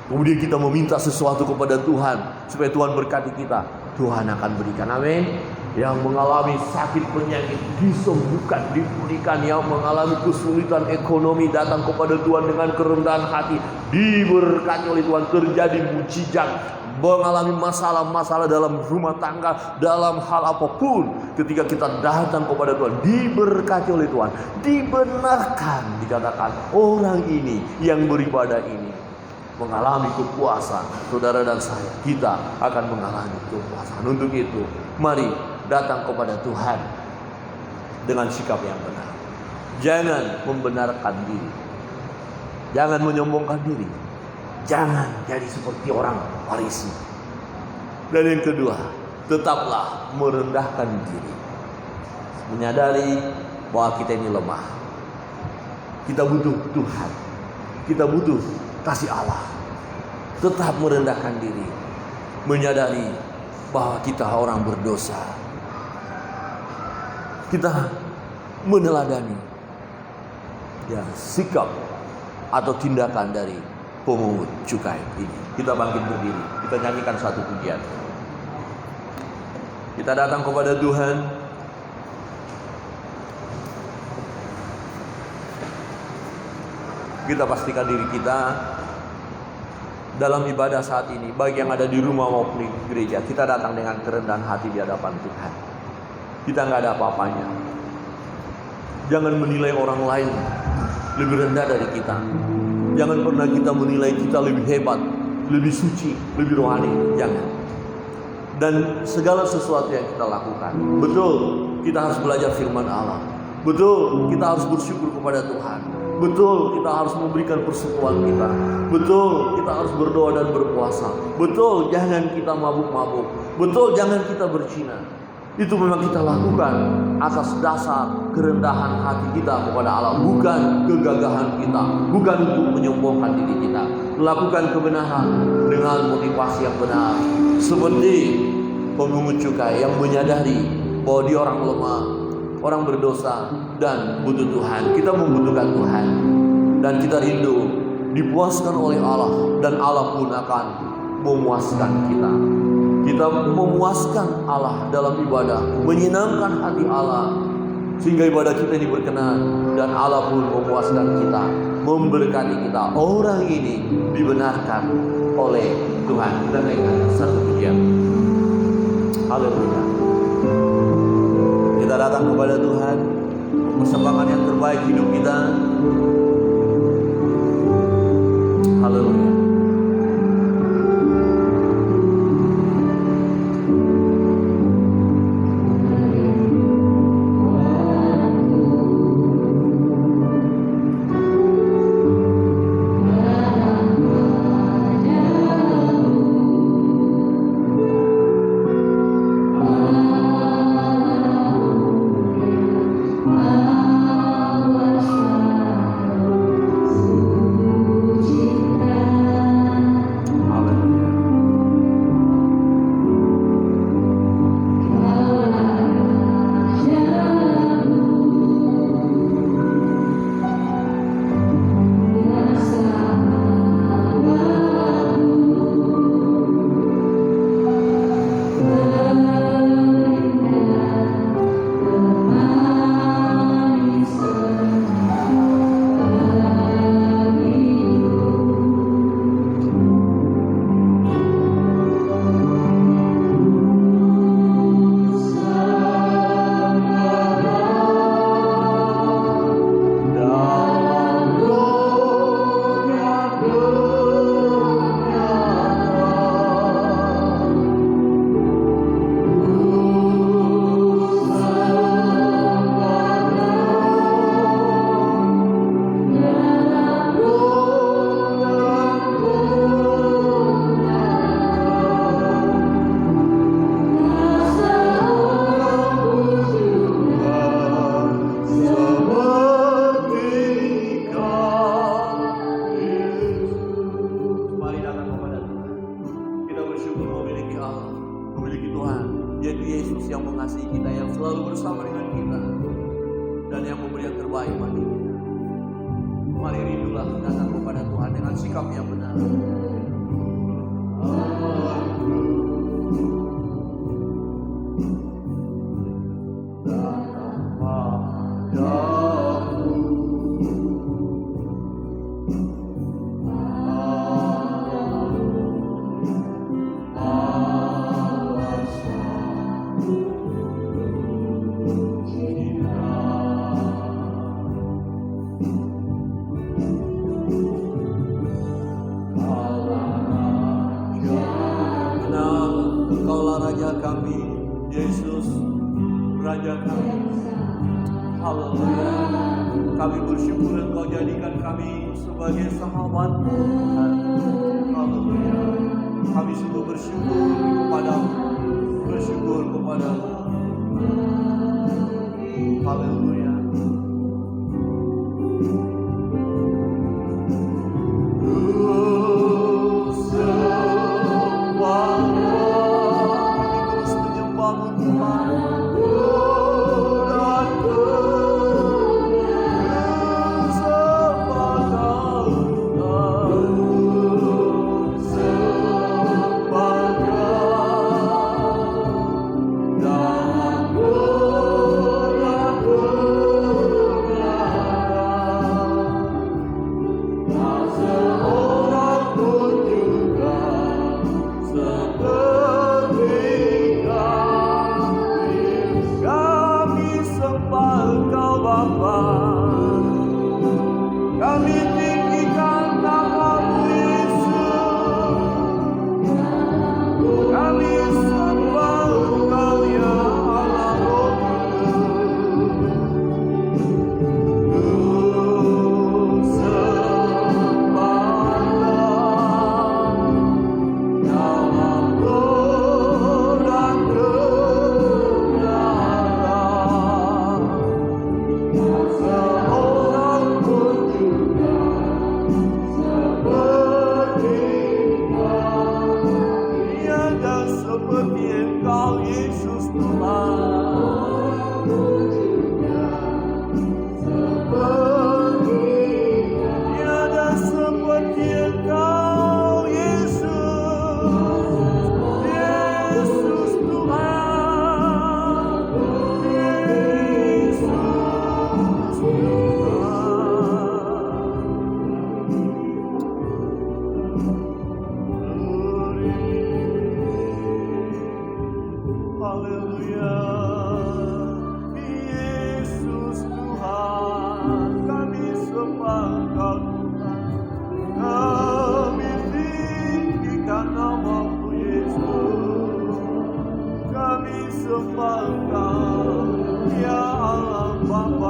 Kemudian kita meminta sesuatu kepada Tuhan supaya Tuhan berkati kita, Tuhan akan berikan. Amin. Yang mengalami sakit penyakit disembuhkan, dipulihkan. Yang mengalami kesulitan ekonomi datang kepada Tuhan dengan kerendahan hati, diberkati oleh Tuhan. Terjadi mujizat. Mengalami masalah-masalah dalam rumah tangga, dalam hal apapun, ketika kita datang kepada Tuhan, diberkati oleh Tuhan, dibenarkan. Dikatakan orang ini yang beribadah ini mengalami kepuasan. Saudara dan saya, kita akan mengalami kepuasan. Untuk itu, mari datang kepada Tuhan dengan sikap yang benar. Jangan membenarkan diri, jangan menyombongkan diri, jangan jadi seperti orang Farisi. Dan yang kedua, tetaplah merendahkan diri, menyadari bahwa kita ini lemah. Kita butuh Tuhan, kita butuh kasih Allah. Tetap merendahkan diri, menyadari bahwa kita orang berdosa. Kita meneladani ya sikap atau tindakan dari pemungut cukai ini. Kita bangkit berdiri, kita nyanyikan satu pujian. Kita datang kepada Tuhan. Kita pastikan diri kita dalam ibadah saat ini, baik yang ada di rumah maupun di gereja, kita datang dengan kerendahan hati di hadapan Tuhan. Kita nggak ada apa-apanya. Jangan menilai orang lain lebih rendah dari kita. Jangan pernah kita menilai kita lebih hebat, lebih suci, lebih rohani. Jangan. Dan segala sesuatu yang kita lakukan, betul, kita harus belajar firman Allah. Betul, kita harus bersyukur kepada Tuhan. Betul, kita harus memberikan persekutuan kita. Betul, kita harus berdoa dan berpuasa. Betul, jangan kita mabuk-mabuk. Betul, jangan kita berzina. Itu memang kita lakukan atas dasar kerendahan hati kita kepada Allah, bukan kegagahan kita, bukan untuk menyombongkan diri kita. Lakukan kebenaran dengan motivasi yang benar, seperti pemungut cukai yang menyadari bahwa dia orang lemah, orang berdosa dan butuh Tuhan. Kita membutuhkan Tuhan dan kita rindu dipuaskan oleh Allah, dan Allah pun akan memuaskan kita. Kita memuaskan Allah dalam ibadah, menyenangkan hati Allah, sehingga ibadah kita ini berkenan, dan Allah pun memuaskan kita, memberkati kita. Orang ini dibenarkan oleh Tuhan. Dan naikkan satu pujian. Haleluya. Kita datang kepada Tuhan, persembahkan yang terbaik hidup kita. Haleluya.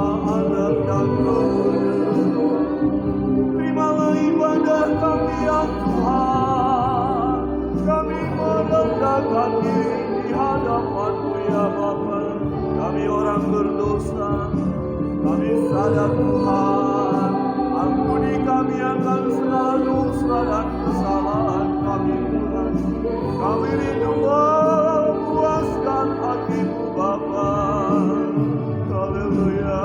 Bapa, Anak dan Roh Kudus. Terimalah ibadah kami ya Tuhan. Kami merendahkan diri di hadapan-Mu ya Bapa. Kami orang berdosa. Kami sadar Tuhan, ampuni kami akan segala dosa dan kesalahan kami Tuhan. Kami rindu memuaskan hati-Mu Bapa. Haleluya,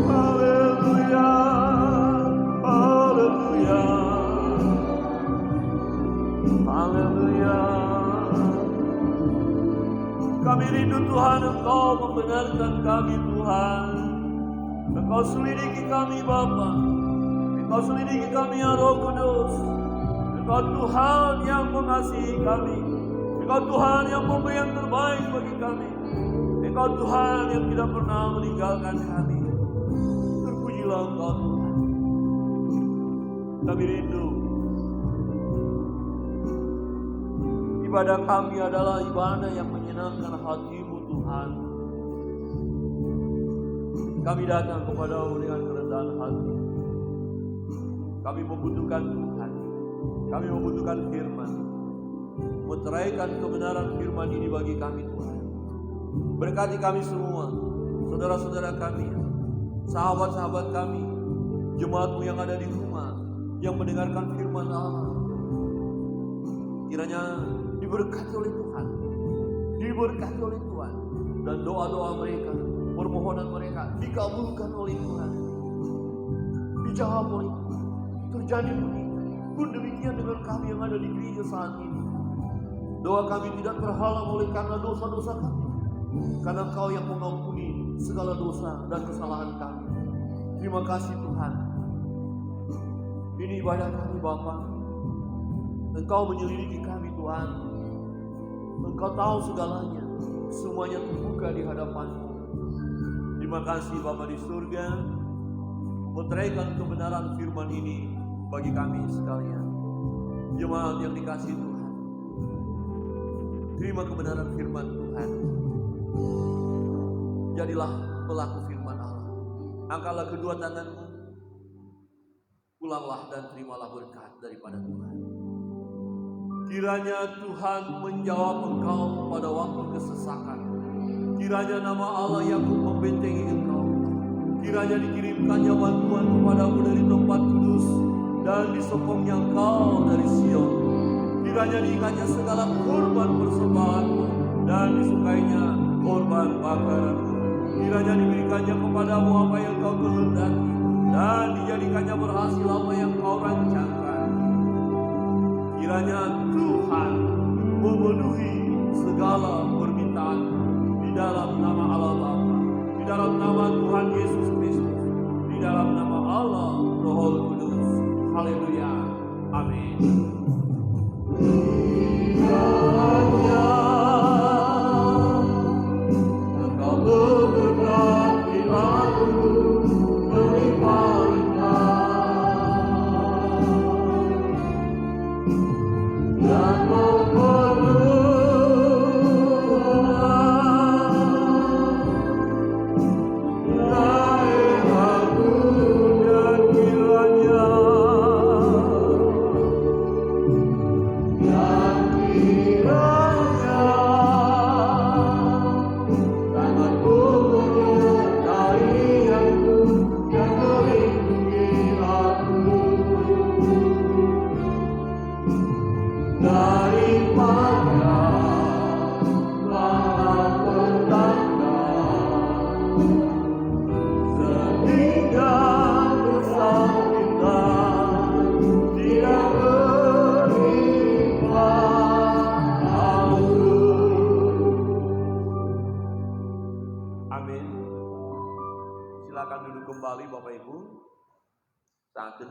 haleluya, haleluya, haleluya. Kami rindu Tuhan, Engkau membenarkan kami Tuhan. Engkau selidiki kami Bapa. Engkau selidiki kami ya Roh Kudus. Engkau Tuhan yang mengasihi kami. Engkau Tuhan yang memberi yang terbaik bagi kami. Engkau Tuhan yang tidak pernah meninggalkan kami. Terpujilah Engkau Tuhan. Kami rindu. Ibadah kami adalah ibadah yang menyenangkan hati-Mu Tuhan. Kami datang kepada-Mu dengan kerendahan hati. Kami membutuhkan Tuhan. Kami membutuhkan firman. Meteraikan kebenaran firman ini bagi kami Tuhan. Berkati kami semua, saudara-saudara kami, sahabat-sahabat kami, jemaat-Mu yang ada di rumah, yang mendengarkan firman Allah. Kiranya diberkati oleh Tuhan. Diberkati oleh Tuhan. Dan doa-doa mereka, permohonan mereka dikabulkan oleh Tuhan. Dijawab oleh Tuhan. Terjadi begitu. Pun demikian dengan kami yang ada di gereja saat ini. Doa kami tidak terhalang oleh karena dosa-dosa kami. Karena Engkau yang mengampuni segala dosa dan kesalahan kami. Terima kasih Tuhan. Ini ibadah kami Bapa. Engkau menyelidiki kami Tuhan. Engkau tahu segalanya. Semuanya terbuka di hadapan-Mu. Terima kasih Bapa di surga. Meteraikan kebenaran firman ini bagi kami sekalian. Jemaat yang dikasihi Tuhan. Terima kebenaran firman Tuhan. Jadilah pelaku firman Allah. Angkatlah kedua tangan-Mu. Pulanglah dan terimalah berkat daripada Tuhan. Kiranya Tuhan menjawab engkau pada waktu kesesakan. Kiranya nama Allah yang membentengi engkau. Kiranya dikirimkannya bantuan kepadamu dari tempat kudus dan disokongnya engkau dari Sion. Kiranya diingatnya segala korban persembahanmu dan disukainya korban bakaranmu. Kiranya diberikannya kepadamu apa yang kau kehendaki dan dijadikannya berhasil apa yang kau rancangkan. Kiranya Tuhan memenuhi segala permintaan di dalam nama Allah Bapa, di dalam nama Tuhan Yesus Kristus, di dalam nama Allah Roh Kudus. Haleluya. Amin. Kiranya Engkau memberkati aku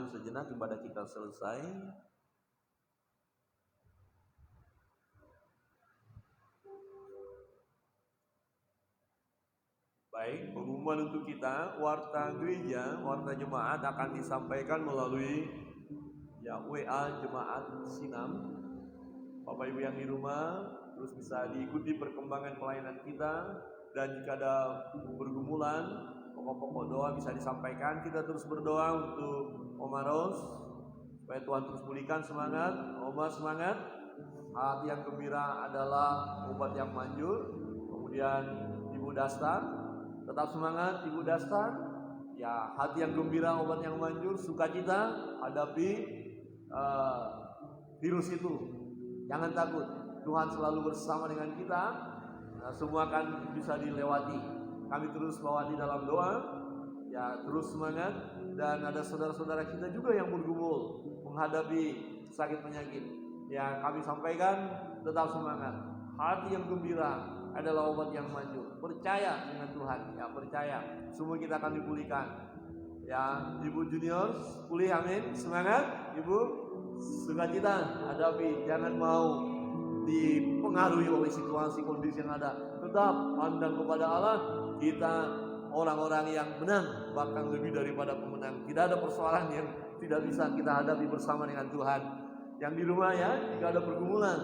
sejenak ibadah kita selesai. Baik, pengumuman untuk kita, warta gereja, warta jemaat akan disampaikan melalui WA jemaat Sinam. Bapak Ibu yang di rumah terus bisa diikuti perkembangan pelayanan kita Dan jika ada pergumulan, pokok-pokok doa bisa disampaikan. Kita terus berdoa untuk Oma Ros, supaya Tuhan terus pulihkan semangat. Oma semangat, hati yang gembira adalah obat yang manjur. Kemudian Ibu Dastar, tetap semangat Ibu Dastar. Ya, hati yang gembira, obat yang manjur, sukacita hadapi virus itu. Jangan takut, Tuhan selalu bersama dengan kita. Semua akan bisa dilewati. Kami terus bawa di dalam doa. Ya, terus semangat. Dan ada saudara-saudara kita juga yang bergumul menghadapi sakit penyakit. Ya, kami sampaikan, tetap semangat. Hati yang gembira adalah obat yang manjur. Percaya dengan Tuhan, ya percaya. Semua kita akan dipulihkan. Ya, Ibu Junior pulih, amin. Semangat, Ibu. Sukacita hadapi, jangan mau dipengaruhi oleh situasi kondisi yang ada. Tetap pandang kepada Allah. Kita orang-orang yang menang, bahkan lebih daripada pemenang. Tidak ada persoalan yang tidak bisa kita hadapi bersama dengan Tuhan. Yang di rumah ya, jika ada pergumulan,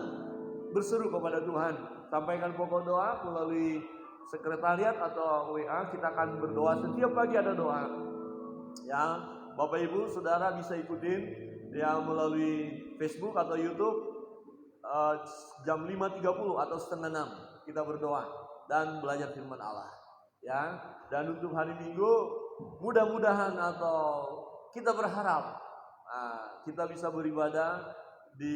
berseru kepada Tuhan. Sampaikan pokok doa melalui sekretariat atau WA. Kita akan berdoa setiap pagi, ada doa. Ya, Bapak Ibu Saudara bisa ikutin ya melalui Facebook atau YouTube. Jam 5.30 atau setengah 6 kita berdoa dan belajar firman Allah. Ya, dan untuk hari Minggu mudah-mudahan atau kita berharap kita bisa beribadah di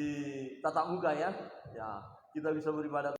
tatap muka ya. Ya, kita bisa beribadah